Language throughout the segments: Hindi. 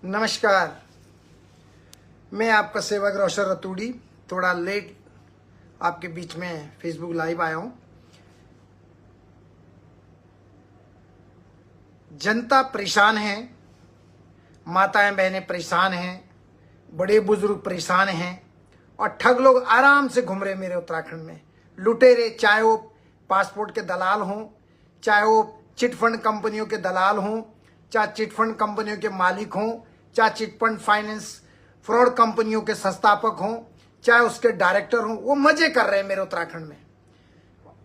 नमस्कार, मैं आपका सेवक रोशन रतूड़ी थोड़ा लेट आपके बीच में फेसबुक लाइव आया हूं। जनता परेशान है, माताएं बहनें परेशान हैं, बड़े बुजुर्ग परेशान हैं और ठग लोग आराम से घूम रहे मेरे उत्तराखंड में। लुटेरे, चाहे वो पासपोर्ट के दलाल हों, चाहे वो चिटफंड कंपनियों के दलाल हों, चाहे चिटफंड कंपनियों के मालिक हों, चाहे चिटफंड फाइनेंस फ्रॉड कंपनियों के संस्थापक हों, चाहे उसके डायरेक्टर हों, वो मजे कर रहे हैं मेरे उत्तराखंड में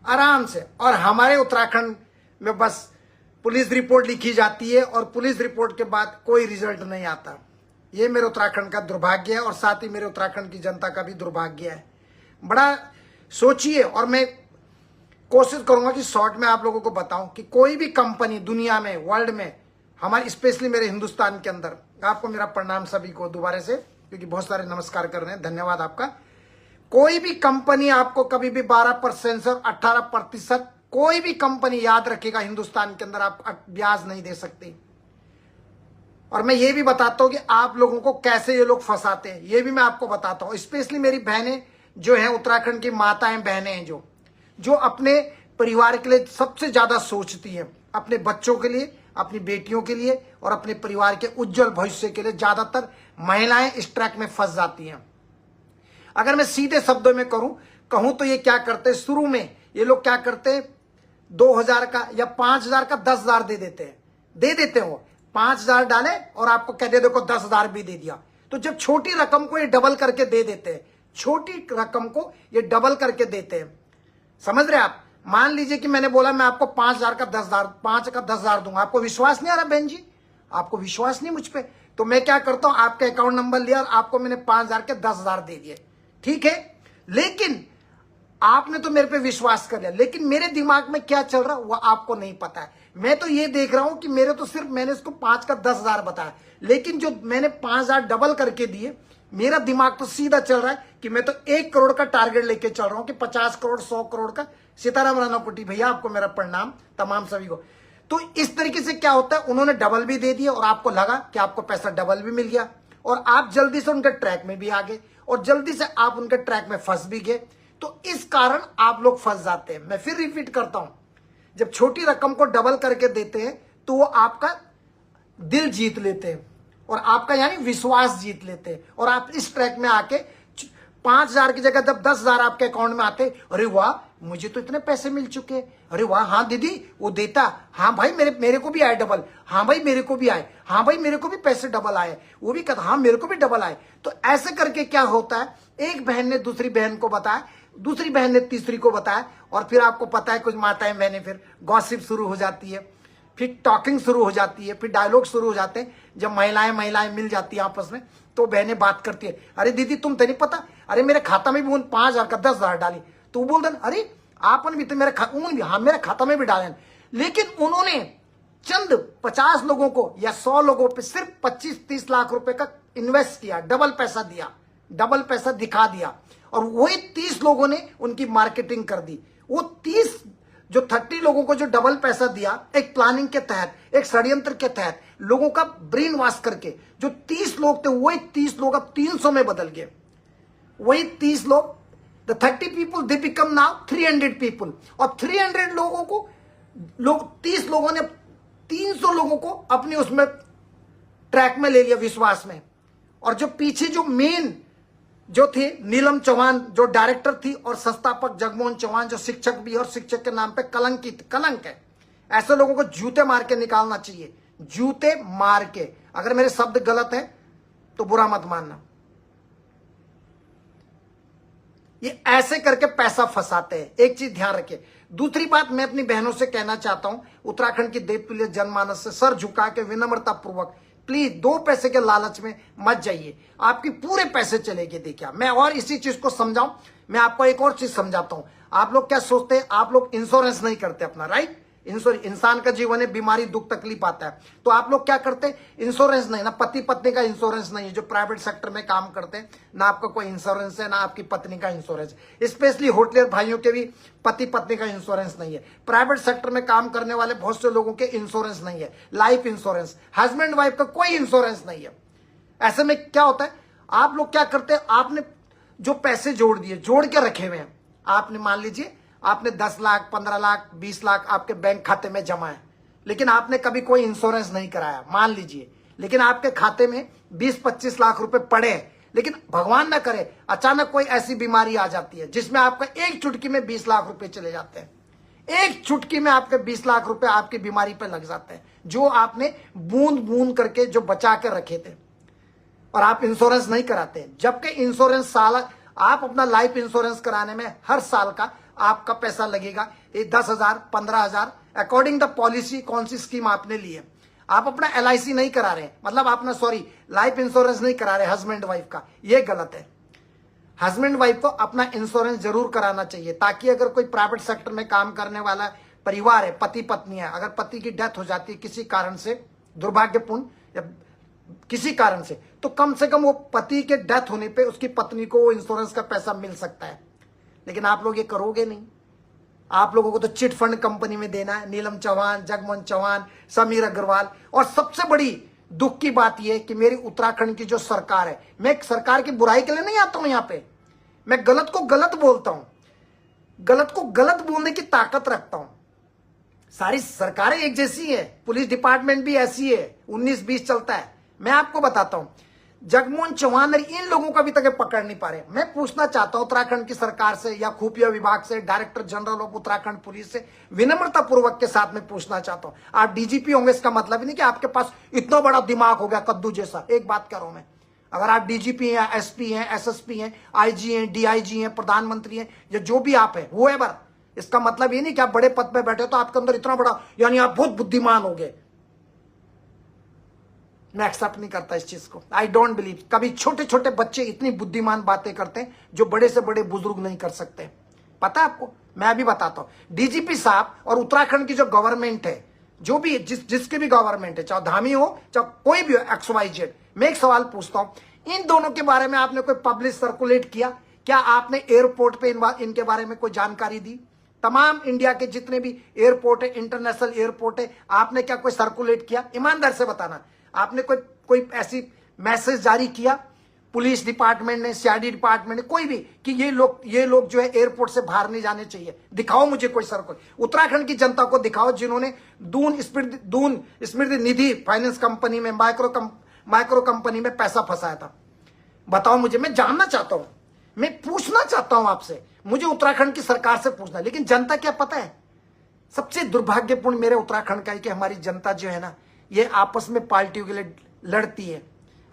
आराम से। और हमारे उत्तराखंड में बस पुलिस रिपोर्ट लिखी जाती है और पुलिस रिपोर्ट के बाद कोई रिजल्ट नहीं आता। ये मेरे उत्तराखंड का दुर्भाग्य है और साथ ही मेरे उत्तराखंड की जनता का भी दुर्भाग्य है। बड़ा सोचिए और मैं कोशिश करूंगा कि शॉर्ट में आप लोगों को बताऊं कि कोई भी कंपनी दुनिया में, वर्ल्ड में, हमारे स्पेशली मेरे हिंदुस्तान के अंदर, आपको मेरा प्रणाम सभी को दोबारा से, क्योंकि बहुत सारे नमस्कार कर रहे हैं, धन्यवाद आपका। कोई भी कंपनी आपको कभी भी 12% से 18%, कोई भी कंपनी याद रखेगा हिंदुस्तान के अंदर आप ब्याज नहीं दे सकती। और मैं ये भी बताता हूं कि आप लोगों को कैसे ये लोग फंसाते हैं, ये भी मैं आपको बताता हूं। स्पेशली मेरी बहनें जो है, उत्तराखंड की माताएं बहनें हैं, जो अपने परिवार के लिए सबसे ज्यादा सोचती हैं, अपने बच्चों के लिए, अपनी बेटियों के लिए और अपने परिवार के उज्जवल भविष्य के लिए ज्यादातर महिलाएं इस ट्रैक में फंस जाती हैं। अगर मैं सीधे शब्दों में कहूं तो ये क्या करते हैं, शुरू में ये लोग क्या करते हैं, 2000 का या 5000 का 10,000 दे देते हैं। वो 5000 डाले और आपको कह दे देखो 10,000 भी दे दिया। तो जब छोटी रकम को ये डबल करके दे देते हैं, छोटी रकम को ये डबल करके देते हैं, समझ रहे आप। मान लीजिए कि मैंने बोला मैं आपको 5,000 का 10,000, 5 का 10,000 दूंगा, आपको विश्वास नहीं आ रहा बहन जी, आपको विश्वास नहीं मुझ पे, तो मैं क्या करता हूं, आपका अकाउंट नंबर लिया और आपको मैंने 5,000 के 10,000 दे दिए, ठीक है। लेकिन आपने तो मेरे पे विश्वास कर लिया, लेकिन मेरे दिमाग में क्या चल रहा वो आपको नहीं पता है। मैं तो ये देख रहा हूं कि मेरे तो सिर्फ मैंने इसको 5 का 10,000 बताया, लेकिन जो मैंने 5,000 डबल करके दिए, मेरा दिमाग तो सीधा चल रहा है कि मैं तो 1 करोड़ का टारगेट लेके चल रहा हूं कि 50 करोड़ 100 करोड़ का। सीताराम राणा पुटी भैया, आपको मेरा प्रणाम, तमाम सभी को। तो इस तरीके से क्या होता है, उन्होंने डबल भी दे दिया और आपको लगा कि आपको पैसा डबल भी मिल गया और आप जल्दी से उनके ट्रैक में भी आ गए और जल्दी से आप उनके ट्रैक में फंस भी गए। तो इस कारण आप लोग फंस जाते हैं। मैं फिर रिपीट करता हूं, जब छोटी रकम को डबल करके देते हैं तो वो आपका दिल जीत लेते हैं और आपका यानी विश्वास जीत लेते हैं और आप इस ट्रैक में आके 5,000 की जगह जब 10,000 आपके अकाउंट में आते, अरे वाह मुझे तो इतने पैसे मिल चुके, अरे वाह, हाँ दीदी वो देता, हाँ भाई मेरे को भी आए डबल, हाँ भाई मेरे को भी आए, हाँ भाई मेरे को भी पैसे डबल आए, वो भी कहता हाँ मेरे को भी डबल आए। तो ऐसे करके क्या होता है, एक बहन ने दूसरी बहन को बताया, दूसरी बहन ने तीसरी को बताया और फिर आपको पता है कुछ माताएं बहनें फिर गॉसिप शुरू हो जाती है, फिर टॉकिंग शुरू हो जाती है, फिर डायलॉग शुरू हो जाते हैं। जब महिलाएं मिल जाती है आपस में तो बहनें बात करती है, अरे दीदी तुम तो नहीं पता, अरे मेरे खाता में भी 5,000 का 10,000 डाली, तो बोल दें अरे आपने भी तो मेरे मेरे खाता में भी डाले। लेकिन उन्होंने चंद 50 लोगों को या 100 लोगों पे सिर्फ 25-30 लाख रुपए का इन्वेस्ट किया, डबल पैसा दिया, डबल पैसा दिखा दिया और वही 30 लोगों ने उनकी मार्केटिंग कर दी। वो 30 लोगों को जो डबल पैसा दिया, एक प्लानिंग के तहत, एक षड्यंत्र के तहत, लोगों का ब्रेन वॉश करके, जो 30 लोग थे वही 30 लोग अब 300 में बदल गए। वही 30 लोग, the 30 people they become now 300 people और 300 लोगों को 30 लोगों ने 300 लोगों को अपने उसमें ट्रैक में ले लिया, विश्वास में। और जो पीछे जो मेन जो थे, नीलम चौहान जो डायरेक्टर थी और संस्थापक जगमोहन चौहान जो शिक्षक भी और शिक्षक के नाम पे कलंक है। ऐसे लोगों को जूते मार के निकालना चाहिए, जूते मार के। अगर मेरे शब्द गलत है तो बुरा मत मानना। ये ऐसे करके पैसा फंसाते हैं, एक चीज ध्यान रखिए। दूसरी बात मैं अपनी बहनों से कहना चाहता हूं, उत्तराखंड की देवतुल्य जनमानस से सर झुका के विनम्रता पूर्वक, प्लीज 2 पैसे के लालच में मत जाइए, आपकी पूरे पैसे चलेंगे। देखिए मैं और इसी चीज को समझाऊं, मैं आपको एक और चीज समझाता हूं। आप लोग क्या सोचते हैं, आप लोग इंश्योरेंस नहीं करते अपना, राइट। इंसान का जीवन है, बीमारी दुख तकलीफ आता है, तो आप लोग क्या करते हैं, इंश्योरेंस नहीं, ना पति पत्नी का इंश्योरेंस नहीं है, जो प्राइवेट सेक्टर में काम करते हैं, ना आपका कोई इंश्योरेंस है, ना आपकी पत्नी का इंश्योरेंस। स्पेशली होटलियर भाइयों के भी पति पत्नी का इंश्योरेंस नहीं है। प्राइवेट सेक्टर में काम करने वाले बहुत से लोगों के इंश्योरेंस नहीं है, लाइफ इंश्योरेंस, हस्बैंड वाइफ का कोई इंश्योरेंस नहीं है। ऐसे में क्या होता है, आप लोग क्या करते हैं, आपने जो पैसे जोड़ दिए, जोड़ के रखे हुए हैं, आपने मान लीजिए आपने 10 लाख 15 लाख 20 लाख आपके बैंक खाते में जमा है, लेकिन आपने कभी कोई इंश्योरेंस नहीं कराया, मान लीजिए, लेकिन आपके खाते में 20-25 लाख रुपए पड़े हैं, लेकिन भगवान ना करे अचानक कोई ऐसी बीमारी आ जाती है जिसमें आपका एक चुटकी में 20 लाख रुपए चले जाते हैं, एक चुटकी में आपके 20 लाख रुपए आपकी बीमारी पे लग जाते हैं, जो आपने बूंद बूंद करके जो बचा के रखे थे, और आप इंश्योरेंस नहीं कराते। जबकि इंश्योरेंस साल, आप अपना लाइफ इंश्योरेंस कराने में हर साल का आपका पैसा लगेगा 10,000 15,000 अकॉर्डिंग द पॉलिसी, कौन सी स्कीम आपने ली है। आप अपना LIC नहीं करा रहे, मतलब आपने लाइफ इंश्योरेंस नहीं करा रहे हस्बैंड वाइफ का, ये गलत है। हस्बैंड वाइफ को अपना इंश्योरेंस जरूर कराना चाहिए, ताकि अगर कोई प्राइवेट सेक्टर में काम करने वाला परिवार है, पति पत्नी है, अगर पति की डेथ हो जाती है किसी कारण से, दुर्भाग्यपूर्ण या किसी कारण से, तो कम से कम वो पति के डेथ होने पे उसकी पत्नी को इंश्योरेंस का पैसा मिल सकता है। लेकिन आप लोग ये करोगे नहीं, आप लोगों को तो चिट फंड कंपनी में देना है, नीलम चौहान, जगमोहन चौहान, समीर अग्रवाल। और सबसे बड़ी दुख की बात यह कि मेरी उत्तराखंड की जो सरकार है, मैं सरकार की बुराई के लिए नहीं आता हूं यहां पे, मैं गलत को गलत बोलता हूं, गलत को गलत बोलने की ताकत रखता हूं। सारी सरकारें एक जैसी है, पुलिस डिपार्टमेंट भी ऐसी है, 19-20 चलता है। मैं आपको बताता हूं, जगमोहन चौहान इन लोगों का भी तक पकड़ नहीं पा रहे। मैं पूछना चाहता हूं उत्तराखंड की सरकार से या खुफिया विभाग से, director general of Uttarakhand police से विनम्रता पूर्वक के साथ में पूछना चाहता हूं। आप DGP होंगे इसका मतलब ही नहीं कि आपके पास इतना बड़ा दिमाग हो गया कद्दू जैसा। एक बात कह रहा हूं मैं, अगर आप DGP हैं, SP हैं, SSP हैं, IG हैं, DIG हैं, प्रधानमंत्री हैं, या जो भी आप हैं, वो है बर, इसका मतलब ये नहीं कि आप बड़े पद पे बैठे तो आपके अंदर इतना बड़ा, यानी आप बहुत बुद्धिमान हो गए। मैं एक्सेप्ट नहीं करता इस चीज को। I don't believe. कभी छोटे छोटे बच्चे इतनी बुद्धिमान बातें करते हैं जो बड़े से बड़े बुजुर्ग नहीं कर सकते। पता है आपको, मैं अभी बताता हूं। DGP साहब और उत्तराखंड की जो गवर्नमेंट है, जो भी जिसके भी गवर्नमेंट है, चाहे धामी हो चाहे कोई भी हो, XYZ, मैं एक सवाल पूछता हूं, इन दोनों के बारे में आपने कोई पब्लिश सर्कुलेट किया? क्या आपने एयरपोर्ट पे इनके बारे में कोई जानकारी दी? तमाम इंडिया के जितने भी एयरपोर्ट है, इंटरनेशनल एयरपोर्ट है, आपने क्या कोई सर्कुलेट किया? ईमानदार से बताना, आपने कोई ऐसी मैसेज जारी किया पुलिस डिपार्टमेंट ने, CID डिपार्टमेंट ने, कोई भी, कि ये लोग जो है एयरपोर्ट से बाहर नहीं जाने चाहिए? दिखाओ मुझे कोई सर्कुलर, उत्तराखंड की जनता को दिखाओ जिन्होंने दून स्मृति निधि फाइनेंस कंपनी में, माइक्रो कंपनी में पैसा फंसाया था। बताओ मुझे, मैं जानना चाहता हूं, मैं पूछना चाहता हूं आपसे, मुझे उत्तराखंड की सरकार से पूछना है। लेकिन जनता क्या पता है, सबसे दुर्भाग्यपूर्ण मेरे उत्तराखंड का है कि हमारी जनता जो है ना, ये आपस में पार्टियों के लिए लड़ती है।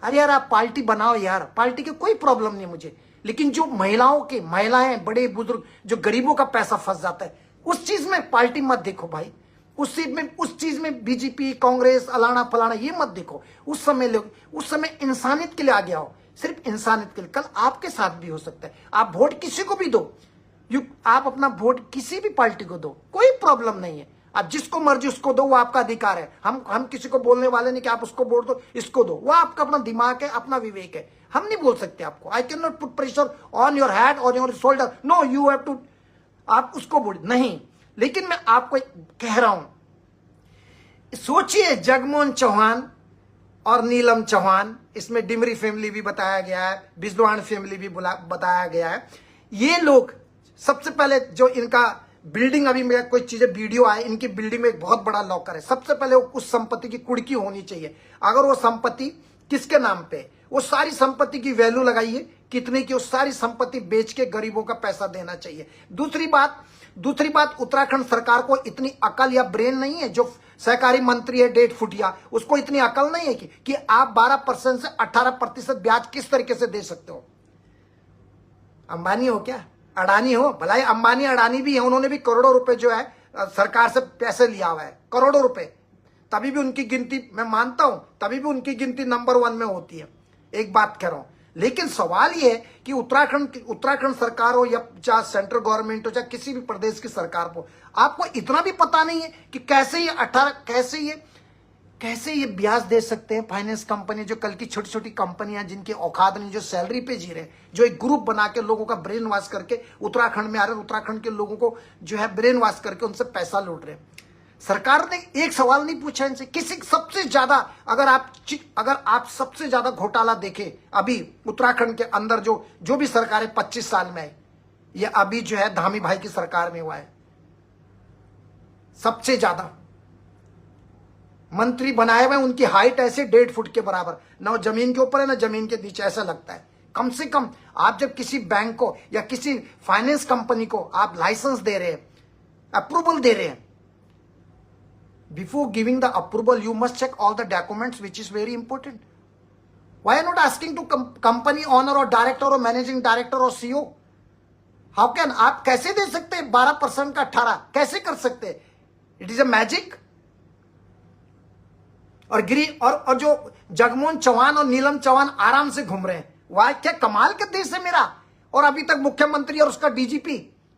अरे यार, आप पार्टी बनाओ यार, पार्टी की कोई प्रॉब्लम नहीं मुझे, लेकिन जो महिलाएं, बड़े बुजुर्ग, जो गरीबों का पैसा फंस जाता है, उस चीज में पार्टी मत देखो भाई। उस चीज में BJP, कांग्रेस, अलाना फलाना, ये मत देखो। उस समय इंसानियत के लिए आगे आओ, सिर्फ इंसानियत के लिए। कल आपके साथ भी हो सकता है। आप वोट किसी को भी दो, आप अपना वोट किसी भी पार्टी को दो, कोई प्रॉब्लम नहीं है। आप जिसको मर्जी उसको दो, वो आपका अधिकार है। हम किसी को बोलने वाले नहीं कि आप उसको वोट दो, इसको दो, वो आपका अपना दिमाग है, अपना विवेक है। हम नहीं बोल सकते आपको। I can not put pressure on your head और your shoulder, no you have to, आप उसको बोल नहीं। लेकिन मैं आपको कह रहा हूं, सोचिए, जगमोहन चौहान और नीलम चौहान, इसमें डिमरी फैमिली भी बताया गया है, बिजवान फैमिली भी बताया गया है। ये लोग सबसे पहले जो इनका बिल्डिंग, अभी मेरा कोई चीजें वीडियो आए, इनकी बिल्डिंग में एक बहुत बड़ा लॉकर है। सबसे पहले उस संपत्ति की कुड़की होनी चाहिए। अगर वो संपत्ति किसके नाम पे, वो सारी संपत्ति की वैल्यू लगाइए कितने की, उस सारी संपत्ति बेच के गरीबों का पैसा देना चाहिए। दूसरी बात, उत्तराखंड सरकार को इतनी अकल या ब्रेन नहीं है। जो सहकारी मंत्री है 1.5 फुटिया, उसको इतनी अकल नहीं है कि आप 12% से 18% ब्याज किस तरीके से दे सकते हो। अंबानी हो क्या, अडानी हो, भलाई अंबानी अडानी भी है, उन्होंने भी करोड़ों रुपए जो है सरकार से पैसे लिया हुआ है, करोड़ों रुपए। तभी भी उनकी गिनती, मैं मानता हूं, तभी भी उनकी गिनती नंबर 1 में होती है। एक बात कह रहा हूं, लेकिन सवाल यह है कि उत्तराखंड सरकार हो या चाहे सेंट्रल गवर्नमेंट हो, चाहे किसी भी प्रदेश की सरकार हो, आपको इतना भी पता नहीं है कि कैसे ये ब्याज दे सकते हैं फाइनेंस कंपनी, जो कल की छोटी छोटी कंपनियां जिनकी औकात नहीं, जो सैलरी पे जी रहे हैं, जो एक ग्रुप बना के लोगों का ब्रेन वॉश करके उत्तराखंड में आ रहे हैं, उत्तराखंड के लोगों को जो है ब्रेन वॉश करके उनसे पैसा लूट रहे हैं। सरकार ने एक सवाल नहीं पूछा इनसे। किसी सबसे ज्यादा अगर आप सबसे ज्यादा घोटाला देखें अभी उत्तराखंड के अंदर जो भी सरकारें 25 साल में आई, ये अभी जो है धामी भाई की सरकार में हुआ है। सबसे ज्यादा मंत्री बनाए हुए, उनकी हाइट ऐसे 1.5 फुट के बराबर, ना वो जमीन के ऊपर है ना जमीन के नीचे, ऐसा लगता है। कम से कम आप जब किसी बैंक को या किसी फाइनेंस कंपनी को आप लाइसेंस दे रहे हैं, अप्रूवल दे रहे हैं, before giving the approval you must check all the documents, which is very important. Why not asking to company owner और डायरेक्टर और मैनेजिंग डायरेक्टर और सीईओ? हाउ कैन, आप कैसे दे सकते हैं 12% का 18? कैसे कर सकते हैं? It is a magic. और जो जगमोहन चौहान और नीलम चौहान आराम से घूम रहे हैं, वाह क्या कमाल का देश है मेरा। और अभी तक मुख्यमंत्री और उसका डीजीपी,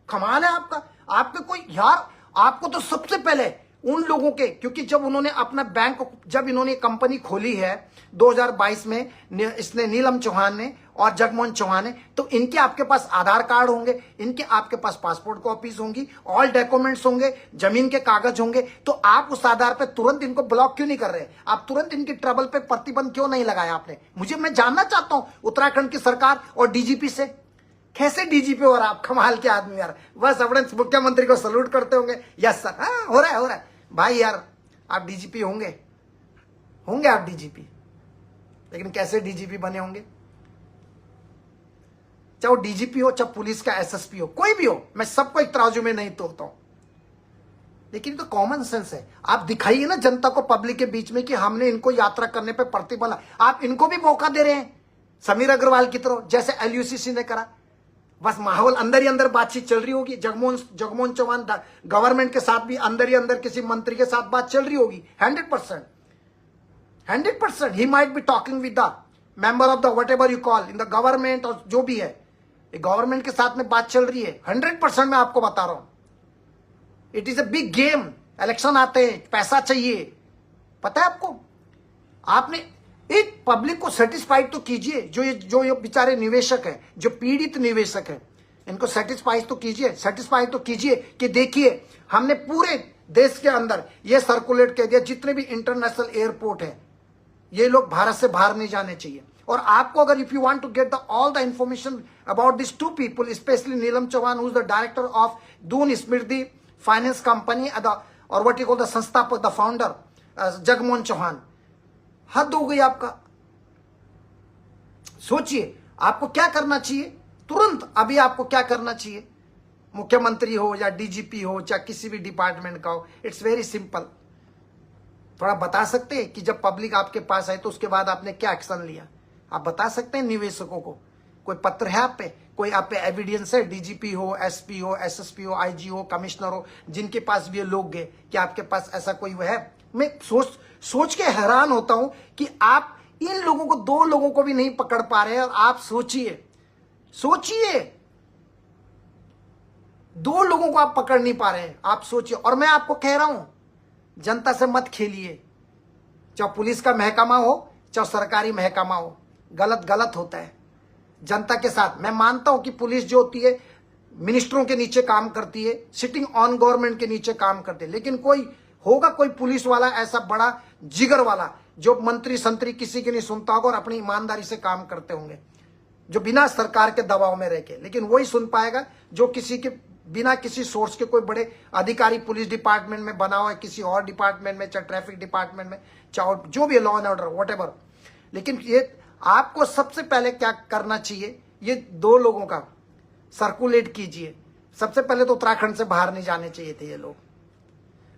कमाल है आपका। आपके कोई यार, आपको तो सबसे पहले उन लोगों के, क्योंकि जब उन्होंने अपना बैंक, जब इन्होंने कंपनी खोली है 2022 में, इसने नीलम चौहान ने और जगमोहन चौहान ने, तो इनके आपके पास आधार कार्ड होंगे, इनके आपके पास पासपोर्ट कॉपीज होंगी, ऑल डॉक्यूमेंट्स होंगे, जमीन के कागज होंगे। तो आप उस आधार पर तुरंत इनको ब्लॉक क्यों नहीं कर रहे? आप तुरंत इनकी ट्रबल पे प्रतिबंध क्यों नहीं लगाया आपने? मैं जानना चाहता हूं उत्तराखंड की सरकार और डीजीपी से। कैसे डीजीपी और आप, कमाल के आदमी यार। बस अपने मुख्यमंत्री को सल्यूट करते होंगे, यस सर, हाँ हो रहा है भाई यार। आप डीजीपी होंगे आप डीजीपी, लेकिन कैसे डीजीपी बने होंगे? चाहे वो डीजीपी हो, चाहे पुलिस का एसएसपी हो, कोई भी हो, मैं सबको एक तराजू में नहीं तोड़ता हूं, लेकिन तो कॉमन सेंस है। आप दिखाइए ना जनता को, पब्लिक के बीच में, कि हमने इनको यात्रा करने पे प्रतिबंध। आप इनको भी मौका दे रहे हैं समीर अग्रवाल की तरह, जैसे एलयूसीसी ने करा। बस माहौल अंदर ही अंदर बातचीत चल रही होगी। जगमोहन चौहान गवर्नमेंट के साथ भी अंदर ही अंदर किसी मंत्री के साथ बात चल रही होगी। 100% he might be talking with the member of the what ever you call in the government, और जो भी है गवर्नमेंट के साथ में बात चल रही है। 100% मैं आपको बता रहा हूं। It is a big game. Election आते हैं, पैसा चाहिए, पता है आपको। आपने एक पब्लिक को सेटिस्फाइड तो कीजिए, जो ये बेचारे निवेशक हैं, जो पीड़ित निवेशक हैं, इनको सेटिस्फाइड तो कीजिए कि देखिए हमने पूरे देश के अंदर ये सर्कुलेट कर दिया, जितने भी इंटरनेशनल एयरपोर्ट है, ये लोग भारत से बाहर नहीं जाने चाहिए। और आपको अगर if you want to get all the information about this 2 people, specially Neelam Chauhan, who is the director of Doon Smriti finance company, और व्हाट यू कॉल द संस्थापक, द फाउंडर जगमोहन चौहान, हद हो गई आपका। सोचिए आपको क्या करना चाहिए तुरंत। अभी आपको क्या करना चाहिए, मुख्यमंत्री हो या डीजीपी हो, चाहे किसी भी डिपार्टमेंट का हो, इट्स वेरी सिंपल। थोड़ा बता सकते हैं कि जब पब्लिक आपके पास आए तो उसके बाद आपने क्या एक्शन लिया? आप बता सकते हैं निवेशकों को? कोई पत्र है आप पे, कोई आप पे एविडेंस है? डीजीपी हो, एसपी हो, एसएसपी हो, आईजी हो, कमिश्नर हो, जिनके पास भी ये लोग गए, क्या आपके पास ऐसा कोई है? मैं सोच के हैरान होता हूं कि आप इन लोगों को, 2 लोगों को भी नहीं पकड़ पा रहे हैं। और आप सोचिए 2 लोगों को आप पकड़ नहीं पा रहे हैं, आप सोचिए। और मैं आपको कह रहा हूं, जनता से मत खेलिए, चाहे पुलिस का महकमा हो, चाहे सरकारी महकमा हो, गलत होता है जनता के साथ। मैं मानता हूं कि पुलिस जो होती है मिनिस्टरों के नीचे काम करती है, सिटिंग ऑन गवर्नमेंट के नीचे काम करती है, लेकिन कोई पुलिस वाला ऐसा बड़ा जिगर वाला, जो मंत्री संतरी किसी की नहीं सुनता होगा और अपनी ईमानदारी से काम करते होंगे, जो बिना सरकार के दबाव में रह के, लेकिन वही सुन पाएगा जो किसी के बिना किसी सोर्स के कोई बड़े अधिकारी पुलिस डिपार्टमेंट में बना हुआ है, किसी और डिपार्टमेंट में, चाहे ट्रैफिक डिपार्टमेंट में, चाहे जो भी लॉ एंड ऑर्डर व्हाटएवर। लेकिन ये आपको सबसे पहले क्या करना चाहिए, ये 2 लोगों का सर्कुलेट कीजिए। सबसे पहले तो उत्तराखंड से बाहर नहीं जाने चाहिए थे ये लोग।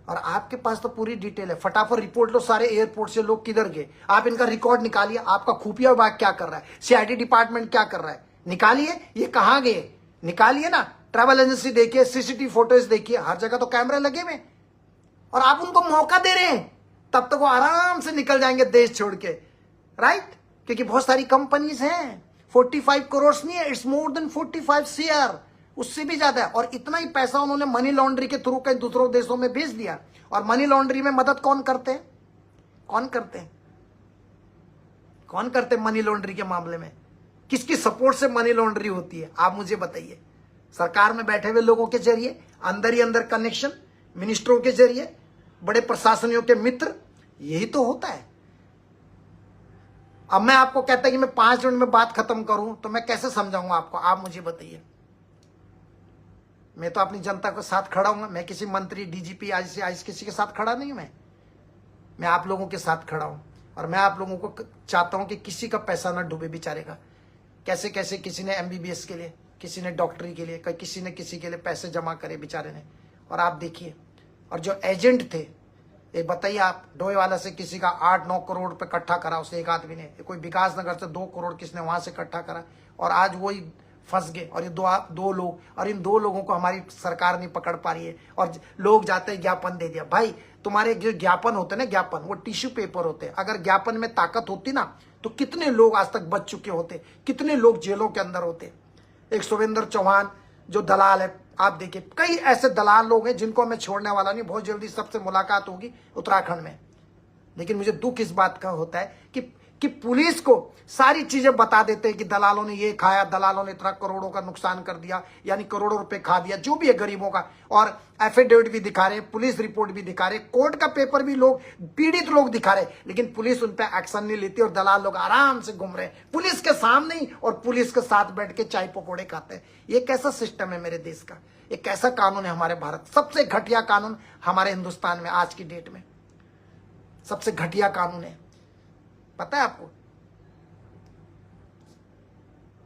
और आपके पास तो पूरी डिटेल है, फटाफट रिपोर्ट लो सारे एयरपोर्ट से लोग किधर गए, आप इनका रिकॉर्ड निकालिए। आपका खुफिया विभाग क्या कर रहा है, सीआईडी डिपार्टमेंट क्या कर रहा है, निकालिए। ये कहां गए, निकालिए ना। ट्रैवल एजेंसी देखिए, सीसीटीवी फोटोज देखिए, हर जगह तो कैमरे लगे हुए, और आप उनको मौका दे रहे हैं। तब तक वो आराम से निकल जाएंगे देश छोड़ के, राइट? क्योंकि बहुत सारी कंपनीज हैं। 45 करोड़ नहीं है, इट्स मोर देन 45 CR, उससे भी ज्यादा है। और इतना ही पैसा उन्होंने मनी लॉन्ड्री के थ्रू कई दूसरों देशों में भेज दिया। और मनी लॉन्ड्री में मदद कौन करते हैं? कौन करते हैं मनी लॉन्ड्री के मामले में? किसकी सपोर्ट से मनी लॉन्ड्री होती है, आप मुझे बताइए। सरकार में बैठे हुए लोगों के जरिए, अंदर ही अंदर कनेक्शन, मिनिस्टरों के जरिए, बड़े प्रशासनियों के मित्र, यही तो होता है। अब मैं आपको कहता कि मैं 5 मिनट में बात खत्म करूं तो मैं कैसे समझाऊंगा आपको, आप मुझे बताइए। मैं तो अपनी जनता के साथ खड़ा हूं, मैं किसी मंत्री, डीजीपी, आईसीआईएस किसी के साथ खड़ा नहीं हूं। मैं आप लोगों के साथ खड़ा हूं और मैं आप लोगों को चाहता हूं कि किसी का पैसा ना डूबे बेचारे का। कैसे कैसे किसी ने एमबीबीएस के लिए, किसी ने डॉक्टरी के लिए, किसी ने किसी के लिए पैसे जमा करे बेचारे ने। और आप देखिए, और जो एजेंट थे, ये बताइए आप, डोईवाला से किसी का 8-9 करोड़ रुपए इकट्ठा करा उसे एक आदमी ने, कोई विकास नगर से 2 करोड़ किसने वहां से इकट्ठा करा, और आज वही फंस गए। और ये दो लोग, और इन 2 लोगों को हमारी सरकार नहीं पकड़ पा रही है, और लोग जाते हैं ज्ञापन दे दिया। भाई तुम्हारे जो ज्ञापन होते ना, ज्ञापन वो टिश्यू पेपर होते हैं। अगर ज्ञापन में ताकत होती ना तो कितने लोग आज तक बच चुके होते, कितने लोग जेलों के अंदर होते। एक सुरेंद्र चौहान जो दलाल है, आप देखिए, कई ऐसे दलाल लोग हैं जिनको मैं छोड़ने वाला नहीं, बहुत जल्दी सबसे मुलाकात होगी उत्तराखंड में। लेकिन मुझे दुख इस बात का होता है कि पुलिस को सारी चीजें बता देते हैं कि दलालों ने ये खाया, दलालों ने इतना करोड़ों का नुकसान कर दिया, यानी करोड़ों रुपए खा दिया, जो भी है गरीबों का। और एफिडेविट भी दिखा रहे, पुलिस रिपोर्ट भी दिखा रहे, कोर्ट का पेपर भी लोग, पीड़ित लोग दिखा रहे, लेकिन पुलिस उन पर एक्शन नहीं लेती और दलाल लोग आराम से घूम रहे हैं पुलिस के सामने ही, और पुलिस के साथ बैठ के चाय पकौड़े खाते हैं। ये कैसा सिस्टम है मेरे देश का, ये कैसा कानून है हमारे भारत, सबसे घटिया कानून हमारे हिंदुस्तान में आज की डेट में, सबसे घटिया कानून है। पता है आपको,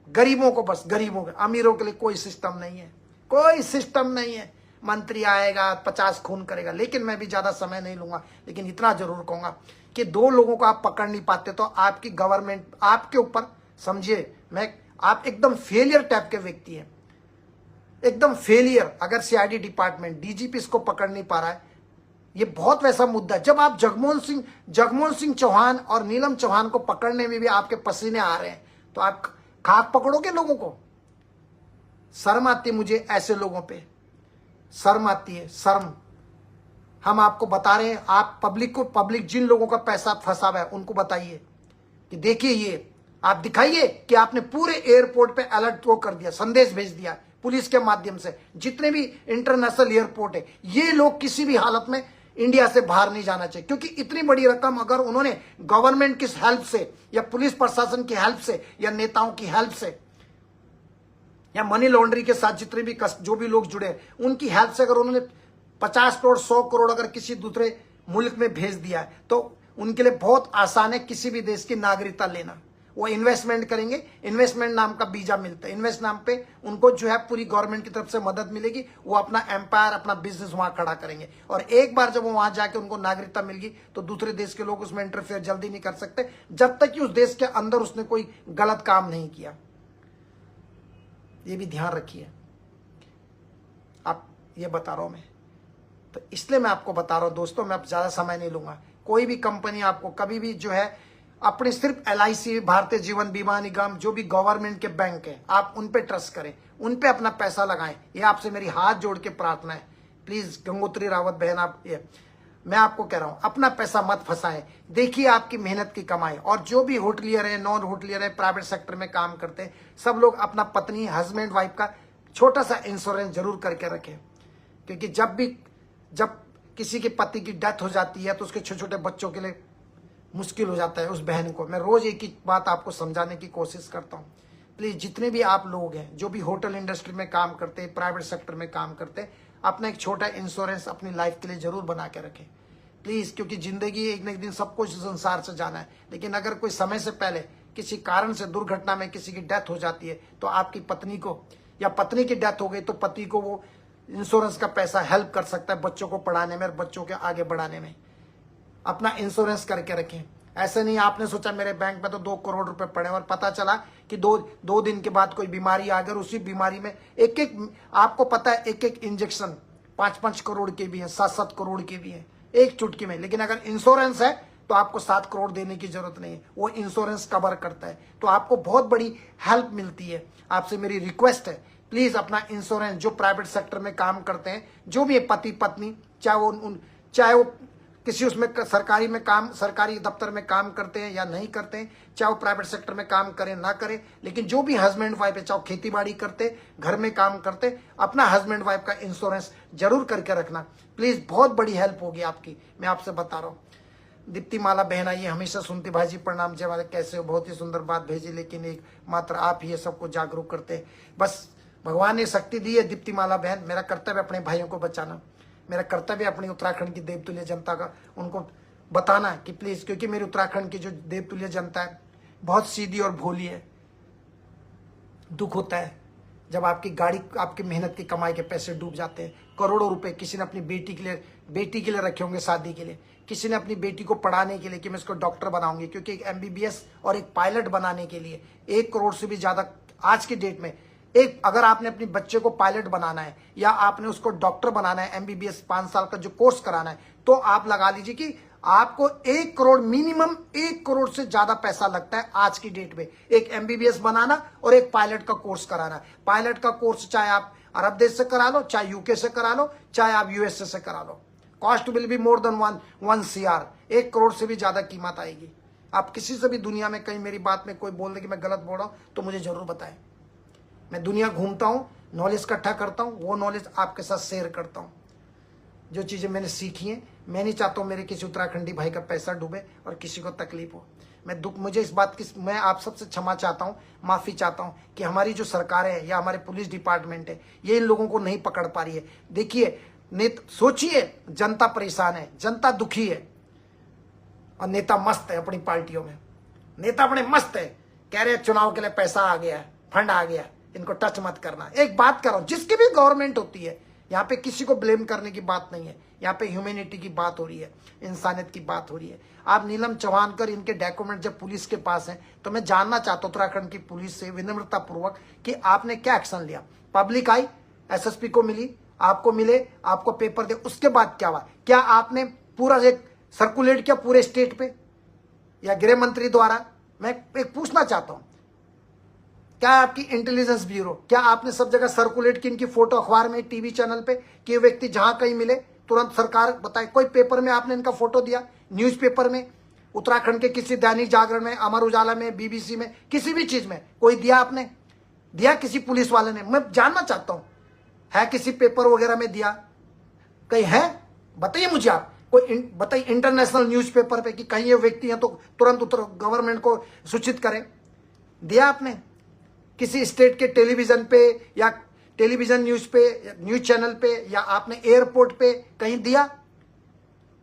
गरीबों को, बस गरीबों के, अमीरों के लिए कोई सिस्टम नहीं है, कोई सिस्टम नहीं है। मंत्री आएगा 50 खून करेगा। लेकिन मैं भी ज्यादा समय नहीं लूंगा, लेकिन इतना जरूर कहूंगा कि 2 लोगों को आप पकड़ नहीं पाते तो आपकी गवर्नमेंट आपके ऊपर, समझिए, आप एकदम फेलियर टाइप के व्यक्ति हैं, एकदम फेलियर। अगर सीआईडी डिपार्टमेंट, डीजीपी इसको पकड़ नहीं पा रहा है, ये बहुत वैसा मुद्दा है। जब आप जगमोहन सिंह चौहान और नीलम चौहान को पकड़ने में भी आपके पसीने आ रहे हैं, तो आप खाक पकड़ोगे लोगों को? शर्म आती है मुझे ऐसे लोगों पे, शर्म आती है, शर्म। हम आपको बता रहे हैं, आप पब्लिक जिन लोगों का पैसा फंसा हुआ है उनको बताइए कि देखिए, ये आप दिखाइए कि आपने पूरे एयरपोर्ट पे अलर्ट वो कर दिया, संदेश भेज दिया पुलिस के माध्यम से। जितने भी इंटरनेशनल एयरपोर्ट है, ये लोग किसी भी हालत में इंडिया से बाहर नहीं जाना चाहिए, क्योंकि इतनी बड़ी रकम अगर उन्होंने गवर्नमेंट की हेल्प से, या पुलिस प्रशासन की हेल्प से, या नेताओं की हेल्प से, या मनी लॉन्ड्रिंग के साथ जितने भी जो भी लोग जुड़े हैं उनकी हेल्प से, अगर उन्होंने 50 करोड़ 100 करोड़ अगर किसी दूसरे मुल्क में भेज दिया है, तो उनके लिए बहुत आसान है किसी भी देश की नागरिकता लेना। वो इन्वेस्टमेंट करेंगे, इन्वेस्टमेंट नाम का वीजा मिलता है, इन्वेस्ट नाम पे उनको जो है पूरी गवर्नमेंट की तरफ से मदद मिलेगी, वो अपना एम्पायर, अपना बिजनेस वहां खड़ा करेंगे। और एक बार जब वो वहां जाके उनको नागरिकता मिल गई तो दूसरे देश के लोग उसमें इंटरफेयर जल्दी नहीं कर सकते, जब तक कि उस देश के अंदर उसने कोई गलत काम नहीं किया। ये भी ध्यान रखिए, आप, ये बता रहा हूं मैं, तो इसलिए मैं आपको बता रहा हूं दोस्तों, मैं अब ज्यादा समय नहीं लूंगा। कोई भी कंपनी आपको कभी भी जो है अपने सिर्फ LIC, भारतीय जीवन बीमा निगम, जो भी गवर्नमेंट के बैंक है, आप उन पे ट्रस्ट करें, उन पे अपना पैसा लगाएं। ये आपसे मेरी हाथ जोड़ के प्रार्थना है। प्लीज गंगोत्री रावत बहन, आप ये मैं आपको कह रहा हूं, अपना पैसा मत फंसाएं। देखिए आपकी मेहनत की कमाई। और जो भी होटलियर है, नॉन होटलियर है, प्राइवेट सेक्टर में काम करते हैं, सब लोग अपना पत्नी, हस्बैंड, वाइफ का छोटा सा इंश्योरेंस जरूर करके रखें, क्योंकि जब किसी के पति की डेथ हो जाती है तो उसके छोटे छोटे बच्चों के लिए मुश्किल हो जाता है। उस बहन को मैं रोज एक ही बात आपको समझाने की कोशिश करता हूँ। प्लीज जितने भी आप लोग हैं जो भी होटल इंडस्ट्री में काम करते हैं, प्राइवेट सेक्टर में काम करते हैं, अपना एक छोटा इंश्योरेंस अपनी लाइफ के लिए जरूर बना के रखें प्लीज, क्योंकि जिंदगी एक न एक दिन सबको इस संसार से जाना है। लेकिन अगर कोई समय से पहले किसी कारण से दुर्घटना में किसी की डेथ हो जाती है तो आपकी पत्नी को, या पत्नी की डेथ हो गई तो पति को वो इंश्योरेंस का पैसा हेल्प कर सकता है बच्चों को पढ़ाने में और बच्चों के आगे बढ़ाने में। अपना इंश्योरेंस करके रखें। ऐसे नहीं आपने सोचा मेरे बैंक में तो 2 करोड़ रुपए पड़े और पता चला कि दो दिन के बाद कोई बीमारी आ गई, उसी बीमारी में एक आपको पता है एक इंजेक्शन 5-5 करोड़ के भी है, 7-7 करोड़ के भी है, एक चुटकी में। लेकिन अगर इंश्योरेंस है तो आपको 7 करोड़ देने की जरूरत नहीं है, वो इंश्योरेंस कवर करता है, तो आपको बहुत बड़ी हेल्प मिलती है। आपसे मेरी रिक्वेस्ट है, प्लीज अपना इंश्योरेंस, जो प्राइवेट सेक्टर में काम करते हैं, जो भी पति पत्नी, चाहे वो किसी उसमें सरकारी में काम, सरकारी दफ्तर में काम करते हैं या नहीं करते हैं, चाहे वो प्राइवेट सेक्टर में काम करें ना करें, लेकिन जो भी हस्बैंड वाइफ है, चाहे खेती बाड़ी करते, घर में काम करते, अपना हस्बैंड वाइफ का इंश्योरेंस जरूर करके रखना प्लीज। बहुत बड़ी हेल्प होगी आपकी, मैं आपसे बता रहा हूँ। दीप्ति माला बहन आई, हमेशा सुनती, भाई जी प्रणाम, जय माला, कैसे हो, बहुत ही सुंदर बात भेजी, लेकिन एक मात्र आप ही सबको जागरूक करते। बस भगवान ने शक्ति दी है दीप्ति माला बहन, मेरा कर्तव्य अपने भाइयों को बचाना, मेरा कर्तव्य अपनी उत्तराखंड की देवतुल्य जनता का उनको बताना कि प्लीज, क्योंकि मेरी उत्तराखंड की जो देवतुल्य जनता है बहुत सीधी और भोली है। दुख होता है जब आपकी गाड़ी, आपकी मेहनत की कमाई के पैसे डूब जाते हैं। करोड़ों रुपए किसी ने अपनी बेटी के लिए रखे होंगे, शादी के लिए, किसी ने अपनी बेटी को पढ़ाने के लिए कि मैं इसको डॉक्टर बनाऊंगी, क्योंकि एक एमबीबीएस और एक पायलट बनाने के लिए 1 करोड़ से भी ज्यादा आज की डेट में, एक अगर आपने अपने बच्चे को पायलट बनाना है या आपने उसको डॉक्टर बनाना है, एमबीबीएस 5 साल का जो कोर्स कराना है, तो आप लगा लीजिए कि आपको 1 करोड़, मिनिमम 1 करोड़ से ज्यादा पैसा लगता है आज की डेट में, एक एमबीबीएस बनाना और एक पायलट का कोर्स कराना। पायलट का कोर्स चाहे आप अरब देश से करा लो, चाहे यूके से करा लो, चाहे आप यूएसए से करा लो, cost will be more than 1 CR, 1 crore से भी ज्यादा कीमत आएगी। आप किसी से भी दुनिया में कहीं मेरी बात में कोई बोल दे कि मैं गलत बोल रहा हूं तो मुझे जरूर बताएं। मैं दुनिया घूमता हूं, नॉलेज इकट्ठा करता हूं, वो नॉलेज आपके साथ शेयर करता हूं। जो चीजें मैंने सीखी हैं, मैं नहीं चाहता हूं मेरे किसी उत्तराखंडी भाई का पैसा डूबे और किसी को तकलीफ हो। मुझे इस बात की, मैं आप सबसे क्षमा चाहता हूं, माफी चाहता हूं कि हमारी जो सरकार है या हमारे पुलिस डिपार्टमेंट है, ये इन लोगों को नहीं पकड़ पा रही है। देखिए, सोचिए, जनता परेशान है, जनता दुखी है और नेता मस्त है अपनी पार्टियों में। नेता अपने मस्त है, कह रहे चुनाव के लिए पैसा आ गया है, फंड आ गया, इनको टच मत करना। एक बात करो, जिसकी भी गवर्नमेंट होती है, यहाँ पे किसी को ब्लेम करने की बात नहीं है, यहाँ पे ह्यूमैनिटी की बात हो रही है, इंसानियत की बात हो रही है। आप नीलम चौहान कर इनके डॉक्यूमेंट जब पुलिस के पास हैं, तो मैं जानना चाहता हूं उत्तराखंड की पुलिस से विनम्रता पूर्वक कि आपने क्या एक्शन लिया। पब्लिक आई, एसएसपी को मिली, आपको मिले, आपको पेपर दे, उसके बाद क्या हुआ? क्या आपने पूरा एक सर्कुलेट किया पूरे स्टेट पे या गृह मंत्री द्वारा? मैं एक पूछना चाहता हूं, क्या आपकी इंटेलिजेंस ब्यूरो, क्या आपने सब जगह सर्कुलेट की इनकी फोटो अखबार में, टीवी चैनल पे, कि ये व्यक्ति जहां कहीं मिले तुरंत सरकार बताए? कोई पेपर में आपने इनका फोटो दिया? न्यूज़पेपर में, उत्तराखंड के किसी दैनिक जागरण में, अमर उजाला में, बीबीसी में, किसी भी चीज में कोई दिया? आपने दिया? किसी पुलिस वाले ने? मैं जानना चाहता हूं, है किसी पेपर वगैरह में दिया? कहीं है? बताइए मुझे आप, कोई बताइए इंटरनेशनल न्यूज़पेपर पे कि कहीं ये व्यक्ति है तो तुरंत गवर्नमेंट को सूचित करें। दिया आपने? किसी स्टेट के टेलीविजन पे या टेलीविजन न्यूज पे, न्यूज चैनल पे, या आपने एयरपोर्ट पे कहीं दिया?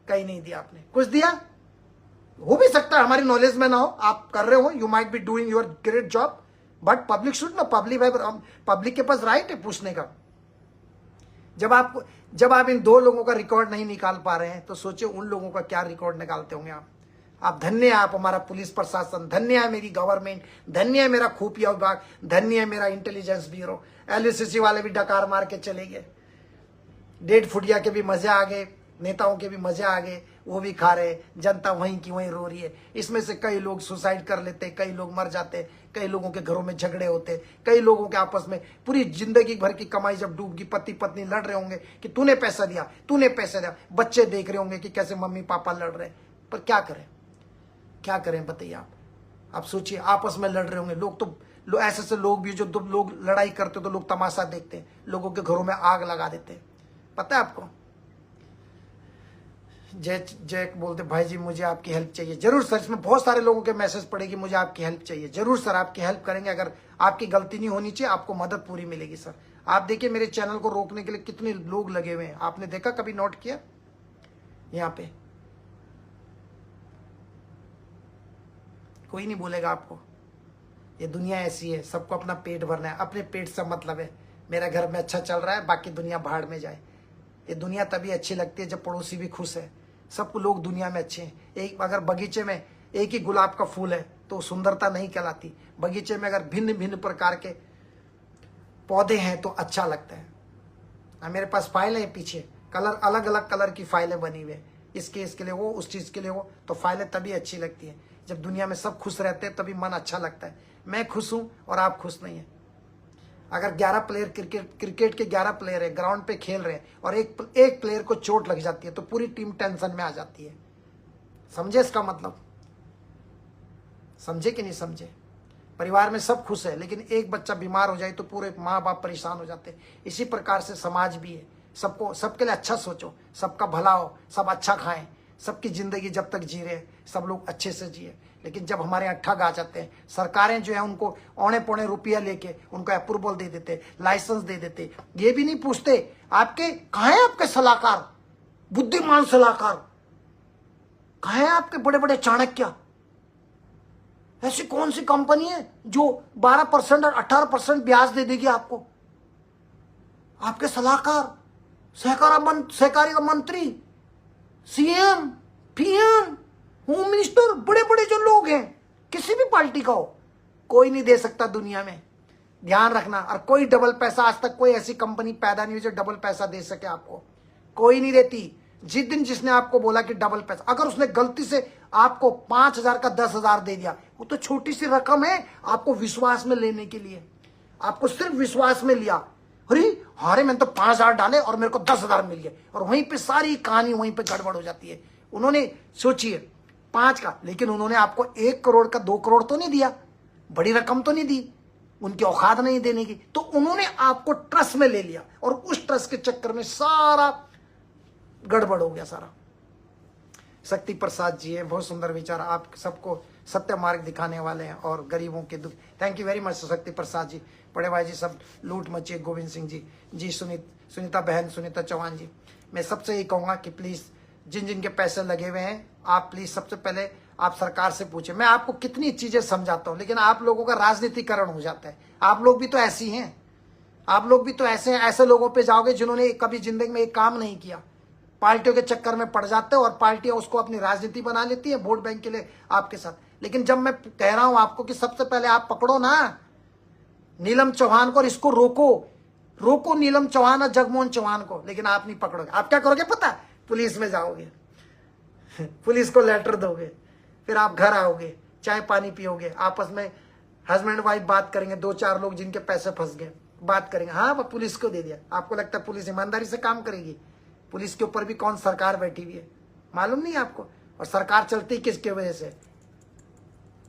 कहीं नहीं दिया आपने। कुछ दिया? हो भी सकता है हमारी नॉलेज में ना हो, आप कर रहे हो, you might be doing your great job, but public should know, public के पास राइट है पूछने का। जब आप इन 2 लोगों का रिकॉर्ड नहीं निकाल पा रहे हैं, तो सोचिए उन लोगों का क्या रिकॉर्ड निकालते होंगे आप। धन्य है आप हमारा पुलिस प्रशासन, धन्य है मेरी गवर्नमेंट, धन्य है मेरा खुफिया विभाग, धन्य है मेरा इंटेलिजेंस ब्यूरो। एलओसीसी वाले भी डकार मार के चले गए, डेढ़ फुटिया के भी मजे आ गए, नेताओं के भी मजे आ गए, वो भी खा रहे, जनता वहीं की वहीं रो रही है। इसमें से कई लोग सुसाइड कर लेते, कई लोग मर जाते, कई लोगों के घरों में झगड़े होते, कई लोगों के आपस में पूरी जिंदगी भर की कमाई जब डूब गई, पति पत्नी लड़ रहे होंगे कि तूने पैसा दिया, तूने पैसा दिया, बच्चे देख रहे होंगे कि कैसे मम्मी पापा लड़ रहे, पर क्या करें, क्या करें बताइए आप सोचिए, आपस में लड़ रहे होंगे लोग, तो ऐसे लोग भी जो लोग लड़ाई करते तो लोग तमाशा देखते हैं, लोगों के घरों में आग लगा देते हैं। पता है आपको? जय बोलते भाई जी मुझे आपकी हेल्प चाहिए। जरूर सर, इसमें बहुत सारे लोगों के मैसेज पड़े कि मुझे आपकी हेल्प चाहिए। जरूर सर, आपकी हेल्प करेंगे। अगर आपकी गलती नहीं होनी चाहिए, आपको मदद पूरी मिलेगी सर। आप देखिए मेरे चैनल को रोकने के लिए कितने लोग लगे हुए हैं, आपने देखा, कभी नोट किया? यहाँ पे कोई नहीं बोलेगा आपको। ये दुनिया ऐसी है, सबको अपना पेट भरना है, अपने पेट से मतलब है। मेरा घर में अच्छा चल रहा है, बाकी दुनिया भाड़ में जाए। ये दुनिया तभी अच्छी लगती है जब पड़ोसी भी खुश है। सब लोग दुनिया में अच्छे हैं। अगर बगीचे में एक ही गुलाब का फूल है तो सुंदरता नहीं कहलाती। बगीचे में अगर भिन्न भिन्न प्रकार के पौधे हैं तो अच्छा लगता है। मेरे पास फाइल है पीछे, कलर, अलग अलग कलर की फाइलें बनी हुई है, इसके लिए वो, उस चीज के लिए वो, तो फाइलें तभी अच्छी लगती है जब दुनिया में सब खुश रहते हैं, तभी मन अच्छा लगता है। मैं खुश हूं और आप खुश नहीं है। अगर 11 प्लेयर क्रिकेट के 11 प्लेयर है, ग्राउंड पे खेल रहे हैं और एक प्लेयर को चोट लग जाती है तो पूरी टीम टेंशन में आ जाती है। समझे इसका मतलब? समझे कि नहीं समझे? परिवार में सब खुश है लेकिन एक बच्चा बीमार हो जाए तो पूरे माँ बाप परेशान हो जाते हैं। इसी प्रकार से समाज भी है। सबको, सबके लिए अच्छा सोचो, सबका भला हो, सब अच्छा खाएं, सबकी जिंदगी जब तक जी रहे सब लोग अच्छे से जिए। लेकिन जब हमारे यहाँ ठग आ जाते हैं, सरकारें जो है उनको औने पौने रुपया लेके उनको अप्रूवल दे देते, लाइसेंस दे देते, ये भी नहीं पूछते आपके कहाँ है आपके सलाहकार, बुद्धिमान सलाहकार कहाँ है आपके बड़े बड़े चाणक्य? ऐसी कौन सी कंपनी है जो 12% और 18% ब्याज दे देगी आपको? आपके सलाहकार, सहकारिता मंत्री, सीएम, पीएम, होम मिनिस्टर, बड़े बड़े जो लोग हैं, किसी भी पार्टी का हो, कोई नहीं दे सकता दुनिया में। ध्यान रखना। और कोई डबल पैसा, आज तक कोई ऐसी कंपनी पैदा नहीं हुई जो डबल पैसा दे सके आपको, कोई नहीं देती। जिस दिन जिसने आपको बोला कि डबल पैसा, अगर उसने गलती से आपको 5,000 का 10,000 दे दिया, वो तो छोटी सी रकम है आपको विश्वास में लेने के लिए। आपको सिर्फ विश्वास में लिया, अरे हारे मैंने तो 5,000 डाले और मेरे को 10,000 मिल गए, और वहीं पे सारी कहानी वहीं पे गड़बड़ हो जाती है। उन्होंने सोचिए 5 का, लेकिन उन्होंने आपको 1 करोड़ का 2 करोड़ तो नहीं दिया, बड़ी रकम तो नहीं दी, उनकी औकात नहीं देने की, तो उन्होंने आपको ट्रस्ट में ले लिया और उस ट्रस्ट के चक्कर में सारा गड़बड़ हो गया सारा। शक्ति प्रसाद जी है, बहुत सुंदर विचार, आप सबको सत्य मार्ग दिखाने वाले हैं और गरीबों के दुख। थैंक यू वेरी मच शक्ति प्रसाद जी, बड़े भाई जी, सब लूट मची, गोविंद सिंह जी, सुनीता बहन, सुनीता चौहान जी। मैं सबसे ये कहूँगा कि प्लीज़ जिन जिन के पैसे लगे हुए हैं, आप प्लीज़ सबसे पहले आप सरकार से पूछें। मैं आपको कितनी चीज़ें समझाता हूँ, लेकिन आप लोगों का राजनीतिकरण हो जाता है। आप लोग भी तो ऐसी हैं, आप लोग भी तो ऐसे हैं। ऐसे लोगों पे जाओगे जिन्होंने कभी जिंदगी में एक काम नहीं किया, पार्टियों के चक्कर में पड़ जाते हो और पार्टियां उसको अपनी राजनीति बना लेती है वोट बैंक के लिए आपके साथ। लेकिन जब मैं कह रहा हूं आपको कि सबसे पहले आप पकड़ो ना नीलम चौहान को और इसको रोको नीलम चौहान और जगमोहन चौहान को, लेकिन आप नहीं पकड़ोगे। आप क्या करोगे पता? पुलिस में जाओगे, पुलिस को लेटर दोगे, फिर आप घर आओगे, चाय पानी पियोगे, आपस में हस्बैंड वाइफ बात करेंगे, 2-4 लोग जिनके पैसे फंस गए बात करेंगे, हाँ वो पुलिस को दे दिया। आपको लगता है पुलिस ईमानदारी से काम करेगी? पुलिस के ऊपर भी कौन सरकार बैठी हुई है, मालूम नहीं आपको? और सरकार चलती किसके वजह से?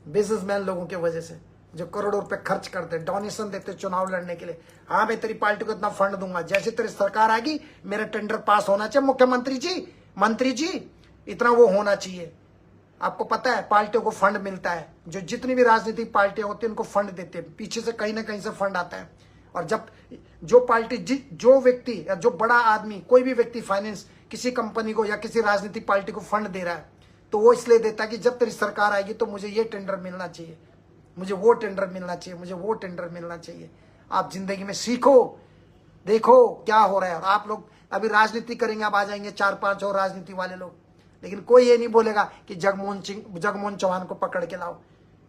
बिजनेसमैन लोगों की वजह से, जो करोड़ों रुपए खर्च करते, डोनेशन देते चुनाव लड़ने के लिए। हाँ मैं तेरी पार्टी को इतना फंड दूंगा, जैसे तेरी सरकार आएगी मेरा टेंडर पास होना चाहिए, मुख्यमंत्री जी, मंत्री जी, इतना वो होना चाहिए। आपको पता है पार्टियों को फंड मिलता है, जो जितनी भी राजनीतिक पार्टियां होती है उनको फंड देते हैं, पीछे से कहीं ना कहीं से फंड आता है। और जब जो पार्टी जो व्यक्ति या जो बड़ा आदमी, कोई भी व्यक्ति फाइनेंस किसी कंपनी को या किसी राजनीतिक पार्टी को फंड दे रहा है, तो वो इसलिए देता है कि जब तेरी सरकार आएगी तो मुझे ये टेंडर मिलना चाहिए, मुझे वो टेंडर मिलना चाहिए, मुझे वो टेंडर मिलना चाहिए। आप जिंदगी में सीखो, देखो क्या हो रहा है। और आप लोग अभी राजनीति करेंगे, अब आ जाएंगे 4-5 और राजनीति वाले लोग, लेकिन कोई ये नहीं बोलेगा कि जगमोहन चौहान को पकड़ के लाओ।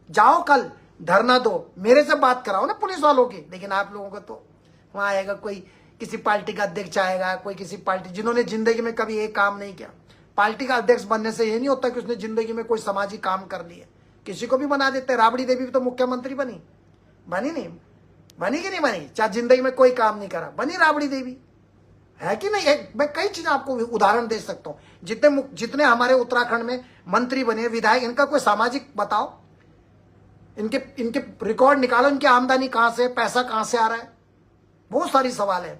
जाओ कल धरना दो, मेरे से बात कराओ ना पुलिस वालों की, लेकिन आप लोगों को तो वहां आएगा कोई किसी पार्टी का अध्यक्ष आएगा, कोई किसी पार्टी, जिन्होंने जिंदगी में कभी एक काम नहीं किया। पार्टी का अध्यक्ष बनने से ये नहीं होता कि उसने जिंदगी में कोई सामाजिक काम कर लिया, किसी को भी बना देते। राबड़ी देवी भी तो मुख्यमंत्री बनी नहीं? बनी कि नहीं बनी? चाहे जिंदगी में कोई काम नहीं करा, बनी राबड़ी देवी, है कि नहीं? मैं कई चीजें आपको उदाहरण दे सकता हूँ। जितने हमारे उत्तराखंड में मंत्री बने, विधायक, इनका कोई सामाजिक बताओ, इनके रिकॉर्ड निकालो, इनकी आमदनी कहां से, पैसा कहां से आ रहा है, बहुत सारी सवाल है।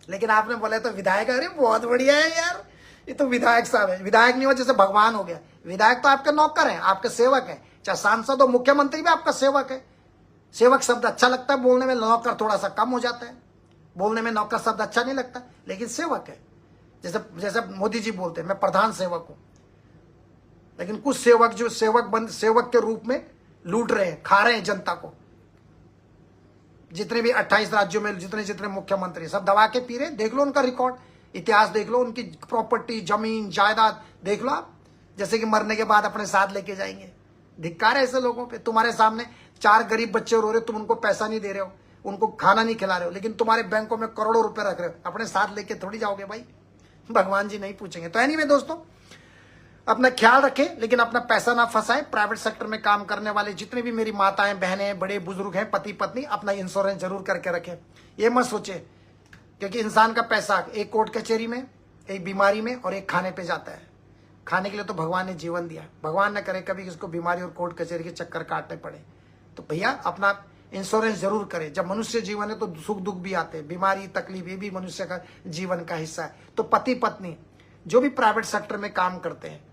लेकिन आपने बोला तो विधायक, अरे बहुत बढ़िया है यार, ये तो विधायक साहब है। विधायक नहीं हो जैसे भगवान हो गया, विधायक तो आपके नौकर हैं, आपके सेवक हैं। चाहे सांसद हो, मुख्यमंत्री भी आपका सेवक है। सेवक शब्द अच्छा लगता है बोलने में, नौकर थोड़ा सा कम हो जाता है बोलने में, नौकर शब्द अच्छा नहीं लगता, लेकिन सेवक है। जैसे मोदी जी बोलते हैं मैं प्रधान सेवक हूं, लेकिन कुछ सेवक जो सेवक के रूप में लूट रहे हैं, खा रहे हैं जनता को। जितने भी 28 राज्यों में जितने मुख्यमंत्री सब दबा के पी रहे, देख लो उनका रिकॉर्ड, इतिहास देख लो, उनकी प्रॉपर्टी, जमीन जायदाद देख लो आप, जैसे कि मरने के बाद अपने साथ लेके जाएंगे। धिक्कार है ऐसे लोगों पे। तुम्हारे सामने 4 गरीब बच्चे रो रहे, तुम उनको पैसा नहीं दे रहे हो, उनको खाना नहीं खिला रहे हो, लेकिन तुम्हारे बैंकों में करोड़ों रुपए रख रहे हो, अपने साथ लेके थोड़ी जाओगे भाई, भगवान जी नहीं पूछेंगे। तो एनीवे दोस्तों, अपना ख्याल रखें, लेकिन अपना पैसा ना फंसाएं। प्राइवेट सेक्टर में काम करने वाले जितने भी मेरी माताएं, बहनें, बड़े बुजुर्ग हैं, पति पत्नी, अपना इंश्योरेंस जरूर करके रखें। ये मत सोचे, क्योंकि इंसान का पैसा एक कोर्ट कचहरी में, एक बीमारी में और एक खाने पे जाता है। खाने के लिए तो भगवान ने जीवन दिया, भगवान न करे कभी इसको बीमारी और कोर्ट कचहरी के चक्कर काटने पड़े। तो भैया अपना इंश्योरेंस जरूर करें। जब मनुष्य जीवन है तो सुख दुख भी आते हैं, बीमारी तकलीफ, ये भी मनुष्य का जीवन का हिस्सा है। तो पति पत्नी जो भी प्राइवेट सेक्टर में काम करते हैं,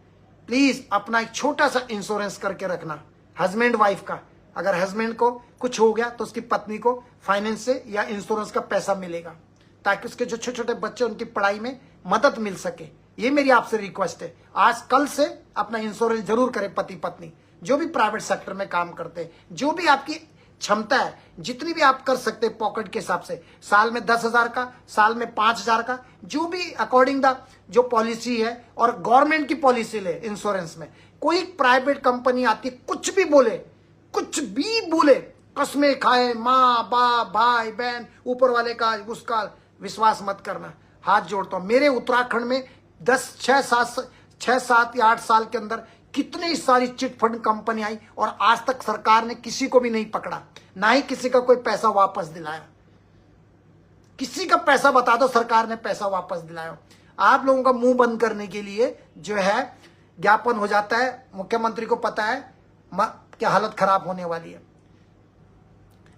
प्लीज अपना एक छोटा सा इंश्योरेंस करके रखना। हस्बैंड वाइफ का, अगर हस्बैंड को कुछ हो गया तो उसकी पत्नी को फाइनेंस से या इंश्योरेंस का पैसा मिलेगा, ताकि उसके जो छोटे छोटे बच्चे उनकी पढ़ाई में मदद मिल सके। ये मेरी आपसे रिक्वेस्ट है, आज कल से अपना इंश्योरेंस जरूर करें पति पत्नी, जो भी प्राइवेट सेक्टर में काम करते हैं। जो भी आपकी क्षमता है, जितनी भी आप कर सकते हैं पॉकेट के हिसाब से, साल में 10,000 का, साल में 5,000 का, जो भी अकॉर्डिंग द जो पॉलिसी है, और गवर्नमेंट की पॉलिसी ले इंश्योरेंस में। कोई प्राइवेट कंपनी आती कुछ भी बोले, कसमें खाए, माँ बाप भाई बहन, ऊपर वाले का उसका विश्वास मत करना। हाथ जोड़ता हूं, मेरे उत्तराखंड में 6, 7 या 8 साल के अंदर कितनी सारी चिट फंड कंपनी आई, और आज तक सरकार ने किसी को भी नहीं पकड़ा, ना ही किसी का कोई पैसा वापस दिलाया। किसी का पैसा बता दो सरकार ने पैसा वापस दिलाया। आप लोगों का मुंह बंद करने के लिए जो है ज्ञापन हो जाता है, मुख्यमंत्री को पता है क्या हालत खराब होने वाली है।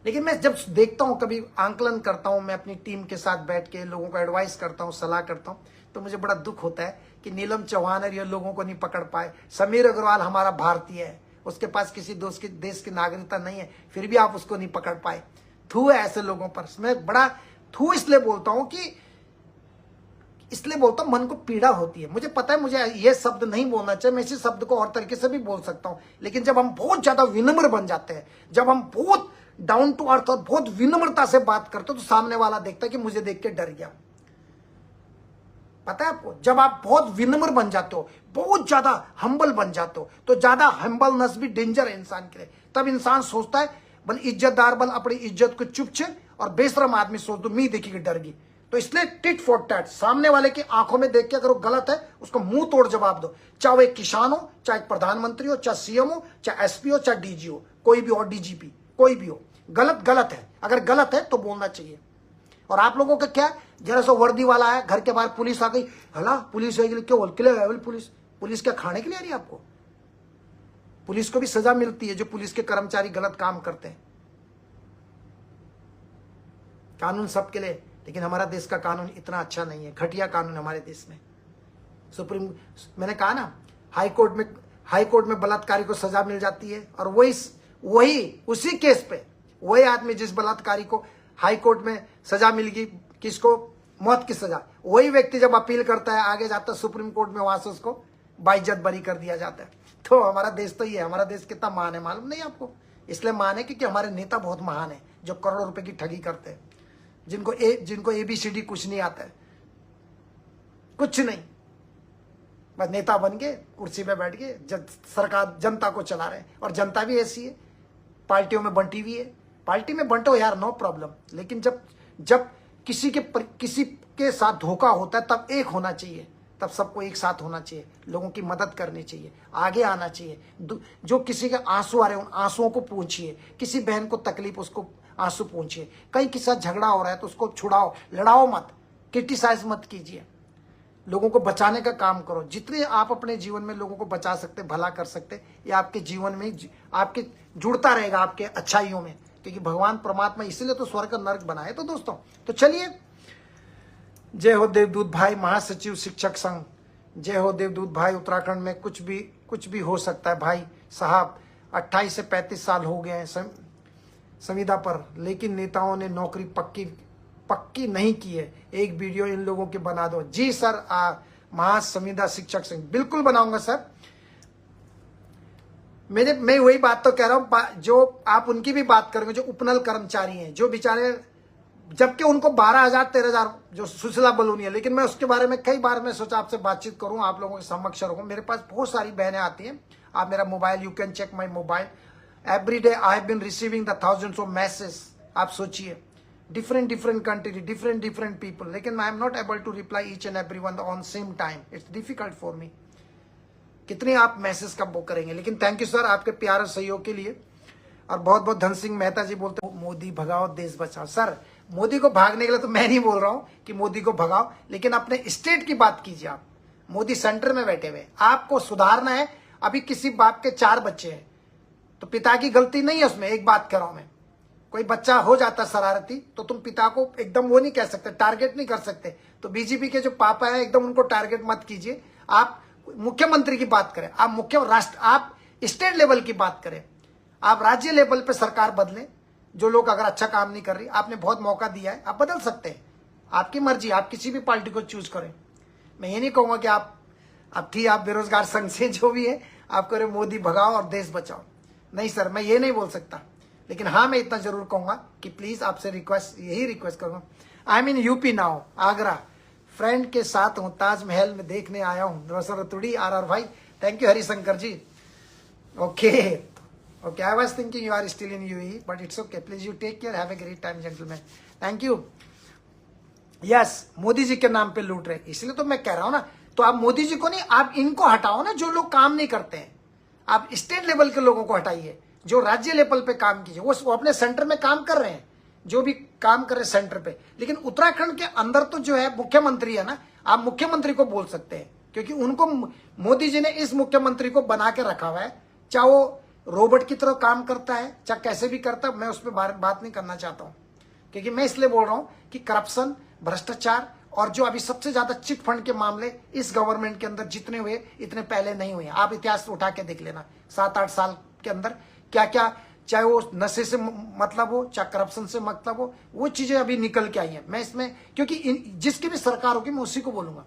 लेकिन मैं जब देखता हूं, कभी आंकलन करता हूं, मैं अपनी टीम के साथ बैठ के लोगों को एडवाइस करता हूं, सलाह करता हूं, तो मुझे बड़ा दुख होता है कि नीलम चौहान और ये लोगों को नहीं पकड़ पाए। समीर अग्रवाल हमारा भारतीय है, उसके पास किसी देश की नागरिकता नहीं है, फिर भी आप उसको नहीं पकड़ पाए। थू है ऐसे लोगों पर। मैं बड़ा थू इसलिए बोलता हूं मन को पीड़ा होती है। मुझे पता है मुझे ये शब्द नहीं बोलना चाहिए, मैं इसी शब्द को और तरीके से भी बोल सकता हूं, लेकिन जब हम बहुत ज्यादा विनम्र बन जाते हैं, जब हम बहुत डाउन टू अर्थ और बहुत विनम्रता से बात करते हो, तो सामने वाला देखता है कि मुझे देख के डर गया। पता है आपको, जब आप बहुत विनम्र बन जाते हो, बहुत ज्यादा हम्बल बन जाते हो, तो ज्यादा हम्बलनेस भी डेंजर है इंसान के लिए। तब इंसान सोचता है बल इज्जतदार बल अपनी इज्जत को चुप छे, और बेशरम आदमी सोच दो मी देखी डरगी। तो इसलिए टिट फॉर टैट, सामने वाले की आंखों में देख के अगर वो गलत है उसको मुंह तोड़ जवाब दो। चाहे वो एक किसान हो, चाहे एक प्रधानमंत्री हो, चाहे सीएम हो, चाहे एसपी हो, चाहे डीजी हो, कोई भी हो, डीजीपी कोई भी हो, गलत है। अगर गलत है तो बोलना चाहिए। और आप लोगों का क्या, जरा सा वर्दी वाला है, घर के बाहर पुलिस आ गई, हला पुलिस है क्यों पुलिस क्या खाने के लिए आ रही है आपको? पुलिस को भी सजा मिलती है जो पुलिस के कर्मचारी गलत काम करते हैं। कानून सबके लिए, लेकिन हमारा देश का कानून इतना अच्छा नहीं है, घटिया कानून हमारे देश में। मैंने कहा ना, हाई कोर्ट में बलात्कारी को सजा मिल जाती है, और वही उसी केस पे वही आदमी जिस बलात्कारी को हाई कोर्ट में सजा मिल गई, किसको मौत की सजा, वही व्यक्ति जब अपील करता है, आगे जाता है सुप्रीम कोर्ट में, वहां से उसको बाइज्जत बरी कर दिया जाता है। तो हमारा देश तो ये है। हमारा देश कितना महान है मालूम नहीं आपको? इसलिए महान है क्योंकि हमारे नेता बहुत महान है, जो करोड़ों रुपए की ठगी करते हैं, जिनको ABCD कुछ नहीं आता है, कुछ नहीं, बस नेता बन के कुर्सी पे बैठ के सरकार जनता को चला रहे हैं। और जनता भी ऐसी है, पार्टियों में बंटी हुई है। पार्टी में बंटो यार, नो प्रॉब्लम, लेकिन जब किसी के साथ धोखा होता है तब एक होना चाहिए, तब सबको एक साथ होना चाहिए, लोगों की मदद करनी चाहिए, आगे आना चाहिए। जो किसी के आंसू आ रहे हैं उन आंसुओं को पूछिए, किसी बहन को तकलीफ उसको आंसू पूछिए, कहीं किसी साथ झगड़ा हो रहा है तो उसको छुड़ाओ, लड़ाओ मत, क्रिटिसाइज मत कीजिए, लोगों को बचाने का काम करो। जितने आप अपने जीवन में लोगों को बचा सकते, भला कर सकते, ये आपके जीवन में आपके जुड़ता रहेगा, आपके अच्छाइयों में, क्योंकि भगवान परमात्मा इसलिए तो स्वर्ग नरक बनाए। तो दोस्तों, तो चलिए, जय हो देवदूत भाई, महासचिव शिक्षक संघ, जय हो देवदूत भाई। उत्तराखंड में कुछ भी हो सकता है भाई साहब। 28 से 35 साल हो गए हैं संविदा पर, लेकिन नेताओं ने नौकरी पक्की नहीं की है। एक वीडियो इन लोगों के बना दो। जी सर, महासंविदा शिक्षक संघ बिल्कुल बनाऊंगा सर। मैं वही बात तो कह रहा हूं, जो आप उनकी भी बात करेंगे, जो उपनल कर्मचारी हैं, जो बेचारे, जबकि उनको 12,000 13,000 जो सुशीला बलूनी है। लेकिन मैं उसके बारे में कई बार मैं सोचा आपसे बातचीत करूं, आप लोगों के समक्ष रहूं। मेरे पास बहुत सारी बहनें आती हैं, आप मेरा mobile, you can check my mobile, every day I have been receiving the thousands of message. आप सोचिए, different country, different people, लेकिन I am not able to reply each and everyone on same time. It's difficult for me. कितने आप मैसेज कब वो करेंगे। लेकिन थैंक यू सर आपके प्यार और सहयोग के लिए। और बहुत बहुत धन सिंह मेहता जी बोलते हैं मोदी भगाओ देश बचाओ। सर मोदी को भागने के लिए तो मैं नहीं बोल रहा हूं कि मोदी को भगाओ, लेकिन अपने स्टेट की बात कीजिए। आप मोदी सेंटर में बैठे हुए, आपको सुधारना है। अभी किसी बाप के 4 बच्चे हैं तो पिता की गलती नहीं है उसमें। एक बात कह रहा हूं मैं, कोई बच्चा हो जाता शरारती तो तुम पिता को एकदम वो नहीं कह सकते, टारगेट नहीं कर सकते। तो बीजेपी के जो पापा है एकदम उनको टारगेट मत कीजिए। आप मुख्यमंत्री की बात करें, आप स्टेट लेवल की बात करें, आप राज्य लेवल पे सरकार बदलें। जो लोग अगर अच्छा काम नहीं कर रही, आपने बहुत मौका दिया है, आप बदल सकते हैं। आपकी मर्जी, आप किसी भी पार्टी को चूज करें। मैं ये नहीं कहूंगा कि आप बेरोजगार संघ से जो भी है आप करें मोदी भगाओ और देश बचाओ, नहीं सर मैं ये नहीं बोल सकता। लेकिन हाँ मैं इतना जरूर कहूंगा कि प्लीज आपसे यही रिक्वेस्ट करूंगा। I am in UP now, Agra, friend के साथ हूँ, ताजमहल में देखने आया हूँ। रतुड़ी आर भाई, thank you Harishankar ji. Okay, I was thinking you are still in UAE, but it's okay. Please you take care. Have a great time, gentlemen. Thank you. Yes, Modi ji के नाम पे लूट रहे, इसलिए तो मैं कह रहा हूं ना। तो आप मोदी जी को नहीं, आप इनको हटाओ ना, जो लोग काम नहीं करते हैं। आप स्टेट लेवल के लोगों को हटाइए, जो राज्य लेवल पे काम कीजिए। वो अपने सेंटर में काम कर रहे हैं, जो भी काम कर रहे हैं सेंटर पे। लेकिन उत्तराखंड के अंदर तो जो है मुख्यमंत्री है ना, आप मुख्यमंत्री को बोल सकते हैं, क्योंकि उनको मोदी जी ने इस मुख्यमंत्री को बना के रखा हुआ है। चाहे वो रोबोट की तरह काम करता है, चाहे कैसे भी करता है, मैं उस पर बात नहीं करना चाहता हूं। क्योंकि मैं इसलिए बोल रहा हूं कि करप्शन, भ्रष्टाचार और जो अभी सबसे ज्यादा चिट फंड के मामले इस गवर्नमेंट के अंदर जितने हुए इतने पहले नहीं हुए। आप इतिहास उठा के देख लेना, 7-8 साल के अंदर क्या क्या, चाहे वो नशे से मतलब हो, चाहे करप्शन से मतलब हो, वो चीजें अभी निकल के आई हैं। मैं इसमें, क्योंकि जिसकी भी सरकार होगी मैं उसी को बोलूंगा।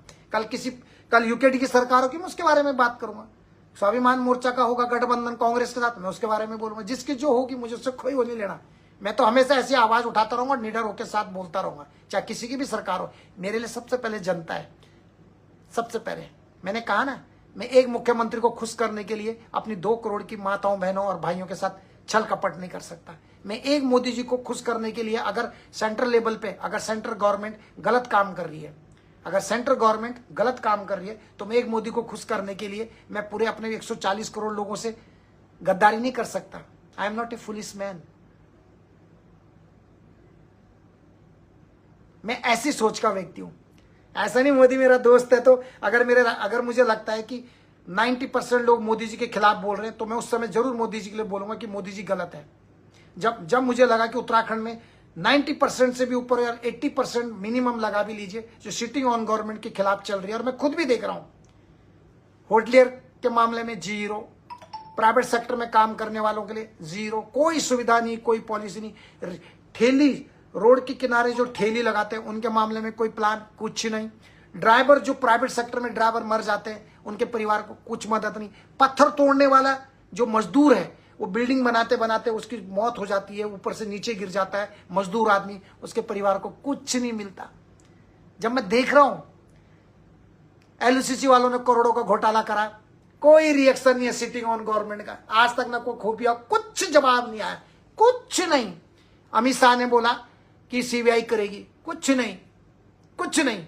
कल यूकेडी की सरकार होगी मैं उसके बारे में बात करूंगा। स्वाभिमान मोर्चा का होगा गठबंधन कांग्रेस के साथ, मैं उसके बारे में बोलूंगा। जिसकी जो होगी मुझे उससे कोई वो नहीं लेना। मैं तो हमेशा ऐसी आवाज उठाता रहूंगा, निडर होकर साथ बोलता रहूंगा, चाहे किसी की भी सरकार हो। मेरे लिए सबसे पहले जनता है, सबसे पहले। मैंने कहा ना, मैं एक मुख्यमंत्री को खुश करने के लिए अपनी 2 करोड़ की माताओं, बहनों और भाइयों के साथ छल कपट नहीं कर सकता। मैं एक मोदी जी को खुश करने के लिए, अगर सेंट्रल लेवल पे अगर सेंट्रल गवर्नमेंट गलत काम कर रही है, अगर सेंट्रल गवर्नमेंट गलत काम कर रही है, तो मैं एक मोदी को खुश करने के लिए मैं पूरे अपने 140 करोड़ लोगों से गद्दारी नहीं कर सकता। I am not a foolish man. मैं ऐसी सोच का व्यक्ति हूं। ऐसा नहीं मोदी मेरा दोस्त है तो अगर मुझे लगता है कि 90% लोग मोदी जी के खिलाफ बोल रहे हैं, तो मैं उस समय जरूर मोदी जी के लिए बोलूंगा कि मोदी जी गलत है। जब मुझे लगा कि उत्तराखंड में 90% से भी ऊपर या 80% मिनिमम लगा भी लीजिए जो सिटिंग ऑन गवर्नमेंट के खिलाफ चल रही है, और मैं खुद भी देख रहा हूं होटलियर के मामले में 0, प्राइवेट सेक्टर में काम करने वालों के लिए 0, कोई सुविधा नहीं, कोई पॉलिसी नहीं। ठेली, रोड के किनारे जो ठेली लगाते हैं उनके मामले में कोई प्लान, कुछ नहीं। ड्राइवर, जो प्राइवेट सेक्टर में ड्राइवर मर जाते हैं उनके परिवार को कुछ मदद नहीं। पत्थर तोड़ने वाला जो मजदूर है, वो बिल्डिंग बनाते बनाते उसकी मौत हो जाती है, ऊपर से नीचे गिर जाता है मजदूर आदमी, उसके परिवार को कुछ नहीं मिलता। जब मैं देख रहा हूं एलसीसी वालों ने करोड़ों का घोटाला करा, कोई रिएक्शन नहीं है सिटिंग ऑन गवर्नमेंट का। आज तक ना कोई खुफिया, कुछ जवाब नहीं आया, कुछ नहीं। अमित शाह ने बोला कि सीबीआई करेगी, कुछ नहीं, कुछ नहीं,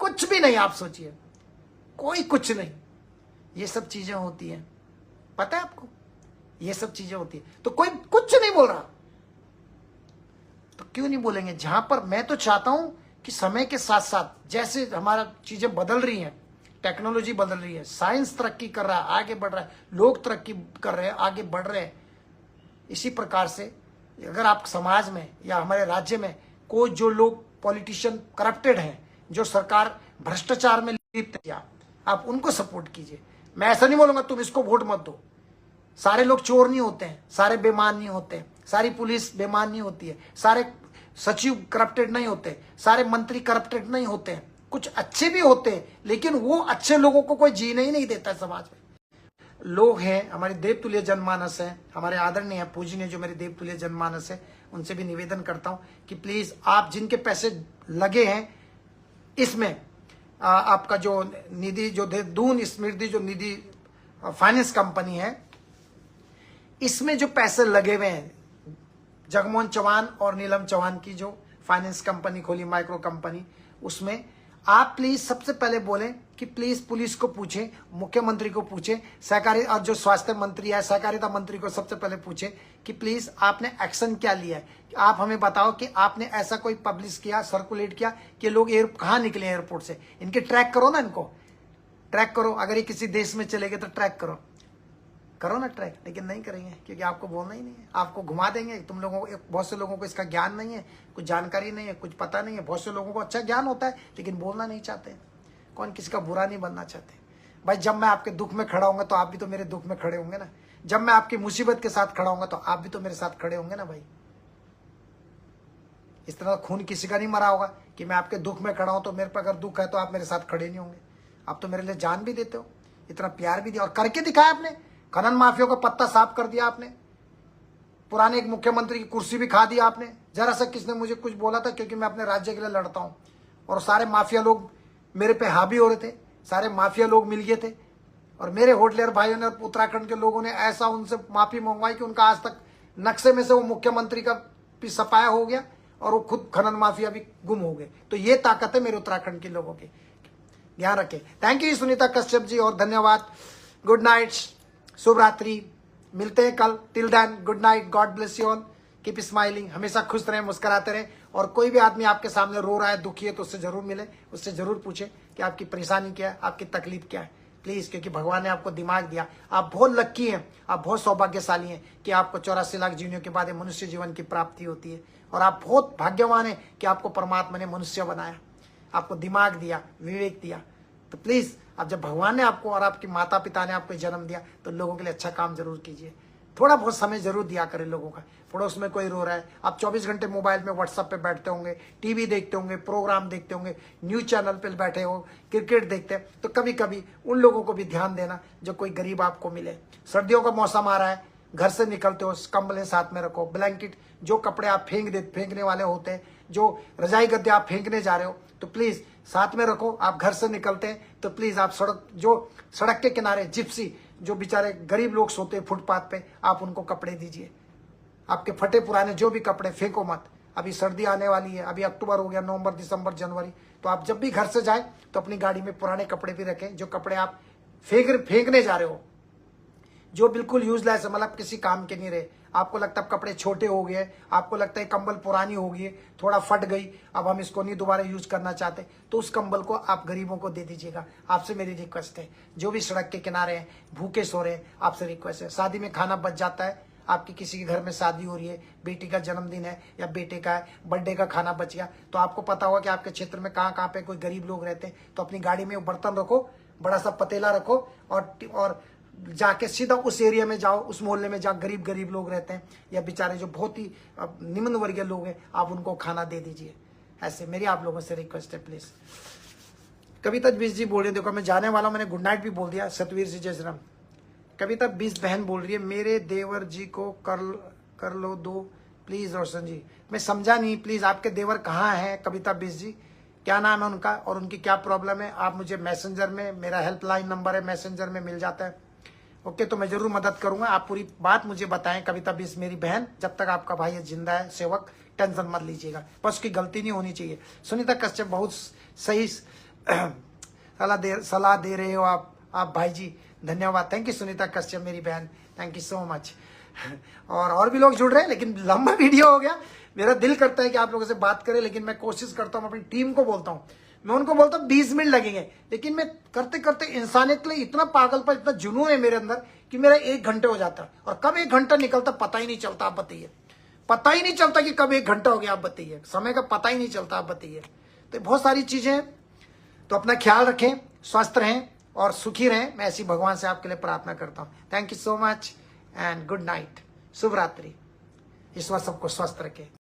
कुछ भी नहीं। आप सोचिए, कोई कुछ नहीं। ये सब चीजें होती हैं, पता है आपको, ये सब चीजें होती है। तो कोई कुछ नहीं बोल रहा, तो क्यों नहीं बोलेंगे। जहां पर मैं तो चाहता हूं कि समय के साथ साथ जैसे हमारा चीजें बदल रही हैं, टेक्नोलॉजी बदल रही है, साइंस तरक्की कर रहा है, आगे बढ़ रहा है, लोग तरक्की कर रहे हैं, आगे बढ़ रहे हैं, इसी प्रकार से अगर आप समाज में या हमारे राज्य में कोई जो लोग पॉलिटिशियन करप्टेड हैं, जो सरकार भ्रष्टाचार में लिप्त है, आप उनको सपोर्ट कीजिए। मैं ऐसा नहीं बोलूंगा तुम इसको वोट मत दो। सारे लोग चोर नहीं होते हैं, सारे बेईमान नहीं होते, सारी पुलिस बेईमान नहीं होती है, सारे सचिव करप्टेड नहीं होते, सारे मंत्री करप्टेड नहीं होते हैं, कुछ अच्छे भी होते हैं, लेकिन वो अच्छे लोगों को कोई जीने ही नहीं देता है समाज में। लोग हैं, हमारे देवतुल्य जनमानस है, हमारे आदरणीय पूजनीय जो मेरे देवतुल्य जनमानस है, उनसे भी निवेदन करता हूं कि प्लीज आप जिनके पैसे लगे हैं इसमें, आपका जो निधि, जो दून स्मृति जो निधि फाइनेंस कंपनी है, इसमें जो पैसे लगे हुए हैं, जगमोहन चौहान और नीलम चौहान की जो फाइनेंस कंपनी खोली, माइक्रो कंपनी, उसमें आप प्लीज सबसे पहले बोलें कि प्लीज पुलिस को पूछें, मुख्यमंत्री को पूछें, सहकारी और जो स्वास्थ्य मंत्री है, सहकारिता मंत्री को सबसे पहले पूछें कि प्लीज आपने एक्शन क्या लिया है। आप हमें बताओ कि आपने ऐसा कोई पब्लिश किया, सर्कुलेट किया कि लोग कहाँ निकले एयरपोर्ट से। इनके ट्रैक करो ना, इनको ट्रैक करो। अगर ये किसी देश में चले गए तो ट्रैक करो ना ट्रैक, लेकिन नहीं करेंगे क्योंकि आपको बोलना ही नहीं है। आपको घुमा देंगे। तुम लोगों को, बहुत से लोगों को इसका ज्ञान नहीं है, कुछ जानकारी नहीं है, कुछ पता नहीं है। बहुत से लोगों को अच्छा ज्ञान होता है लेकिन बोलना नहीं चाहते। कौन किसी का बुरा नहीं बनना चाहते भाई। जब मैं आपके दुख में खड़ा होऊंगा तो आप भी तो मेरे दुख में खड़े होंगे ना। जब मैं आपकी मुसीबत के साथ खड़ा होऊंगा तो आप भी तो मेरे साथ खड़े होंगे ना भाई। इस तरह खून किसी का नहीं मरा होगा कि मैं आपके दुख में खड़ा हूं तो मेरे पर अगर दुख है तो आप मेरे साथ खड़े नहीं होंगे। आप तो मेरे लिए जान भी देते हो, इतना प्यार भी दिया और करके दिखाया आपने। खनन माफिया को पत्ता साफ कर दिया आपने। पुराने एक मुख्यमंत्री की कुर्सी भी खा दी आपने। जरा सा किसने मुझे कुछ बोला था, क्योंकि मैं अपने राज्य के लिए लड़ता हूं और सारे माफिया लोग मेरे पे हावी हो रहे थे। सारे माफिया लोग मिल गए थे और मेरे होटलियर भाइयों ने, उत्तराखंड के लोगों ने ऐसा उनसे माफी मंगवाई कि उनका आज तक नक्शे में से वो मुख्यमंत्री का भी सफाया हो गया और वो खुद खनन माफिया भी गुम हो गए। तो ये ताकत है मेरे उत्तराखंड के लोगों की, ध्यान रखें। थैंक यू सुनीता कश्यप जी और धन्यवाद। गुड नाइट, शुभ रात्रि, मिलते हैं कल। Till then good night, god bless you all, keep smiling. हमेशा खुश रहें, मुस्कुराते रहें। और कोई भी आदमी आपके सामने रो रहा है, दुखी है, तो उससे जरूर मिले, उससे जरूर पूछे कि आपकी परेशानी क्या है, आपकी तकलीफ क्या है प्लीज। क्योंकि भगवान ने आपको दिमाग दिया, आप बहुत लक्की हैं, आप बहुत सौभाग्यशाली हैं कि आपको 84 लाख जीवनों के बाद मनुष्य जीवन की प्राप्ति होती है। और आप बहुत भाग्यवान हैं कि आपको परमात्मा ने मनुष्य बनाया, आपको दिमाग दिया, विवेक दिया। तो प्लीज, अब जब भगवान ने आपको और आपके माता पिता ने आपको जन्म दिया तो लोगों के लिए अच्छा काम जरूर कीजिए। थोड़ा बहुत समय जरूर दिया करें लोगों का। पड़ोस में कोई रो रहा है, आप 24 घंटे मोबाइल में, व्हाट्सएप पे बैठते होंगे, टीवी देखते होंगे, प्रोग्राम देखते होंगे, न्यूज चैनल पे बैठे हो, क्रिकेट देखते हैं, तो कभी कभी उन लोगों को भी ध्यान देना जो कोई गरीब आपको मिले। सर्दियों का मौसम आ रहा है, घर से निकलते हो कंबलें साथ में रखो, ब्लैंकेट, जो कपड़े आप फेंकने वाले होते हैं, जो रजाई गद्दे आप फेंकने जा रहे हो, तो प्लीज साथ में रखो। आप घर से निकलते हैं तो प्लीज आप सड़क के किनारे जिप्सी, जो बेचारे गरीब लोग सोते हैं फुटपाथ पे, आप उनको कपड़े दीजिए। आपके फटे पुराने जो भी कपड़े फेंको मत। अभी सर्दी आने वाली है, अभी अक्टूबर हो गया, नवंबर, दिसंबर, जनवरी, तो आप जब भी घर से जाए तो अपनी गाड़ी में पुराने कपड़े भी रखें। जो कपड़े आप फेंकने जा रहे हो, जो बिल्कुल यूजलेस है, मतलब किसी काम के नहीं रहे, आपको लगता है कपड़े छोटे हो गए, आपको लगता है कंबल पुरानी हो गई, थोड़ा फट गई, अब हम इसको नहीं दोबारा यूज करना चाहते, तो उस कंबल को आप गरीबों को दे दीजिएगा। आपसे मेरी रिक्वेस्ट है। जो भी सड़क के किनारे हैं, भूखे सो रहे हैं, आपसे रिक्वेस्ट है। शादी में खाना बच जाता है, आपकी किसी के घर में शादी हो रही है, बेटी का जन्मदिन है या बेटे का बर्थडे का खाना बच गया, तो आपको पता होगा कि आपके क्षेत्र में कहाँ कहाँ पे कोई गरीब लोग रहते हैं, तो अपनी गाड़ी में बर्तन रखो, बड़ा सा पतीला रखो और जाके सीधा उस एरिया में जाओ, उस मोहल्ले में जहाँ गरीब लोग रहते हैं या बेचारे जो बहुत ही निम्न वर्गीय लोग हैं, आप उनको खाना दे दीजिए। ऐसे मेरी आप लोगों से रिक्वेस्ट है प्लीज। कविता बीस जी बोल रही है, देखो मैं जाने वाला हूं, मैंने गुड नाइट भी बोल दिया। सतवीर जी, जय श्री राम। कविता बीस बहन बोल रही है, मेरे देवर जी को कर लो दो प्लीज रोशन जी। मैं समझा नहीं, प्लीज आपके देवर कहाँ हैं कविता बीस जी, क्या नाम है उनका और उनकी क्या प्रॉब्लम है, आप मुझे मैसेंजर में, मेरा हेल्पलाइन नंबर है मैसेंजर में मिल जाता है। ओके, तो मैं जरूर मदद करूंगा। आप पूरी बात मुझे बताएं कविता बीस मेरी बहन, जब तक आपका भाई जिंदा है सेवक, टेंशन मत लीजिएगा, बस उसकी गलती नहीं होनी चाहिए। सुनीता कश्यप, बहुत सही सलाह दे रहे हो आप भाई जी, धन्यवाद। थैंक यू सुनीता कश्यप मेरी बहन, थैंक यू सो मच। और भी लोग जुड़ रहे हैं, लेकिन लंबा वीडियो हो गया। मेरा दिल करता है कि आप लोगों से बात करें, लेकिन मैं कोशिश करता हूँ, अपनी टीम को बोलता हूँ, मैं उनको बोलता हूँ 20 मिनट लगेंगे, लेकिन मैं करते करते इंसानियत के लिए इतना पागलपन, इतना जुनून है मेरे अंदर कि मेरा 1 घंटे हो जाता है, और कब 1 घंटा निकलता पता ही नहीं चलता। आप बताइए, पता ही नहीं चलता कि कब 1 घंटा हो गया। आप बताइए, समय का पता ही नहीं चलता। आप बताइए, तो बहुत सारी चीजें हैं। तो अपना ख्याल रखें, स्वस्थ रहें और सुखी रहें। मैं ऐसी भगवान से आपके लिए प्रार्थना करता हूँ। Thank you so much and good night, शुभ रात्रि। ईश्वर सबको स्वस्थ रखे।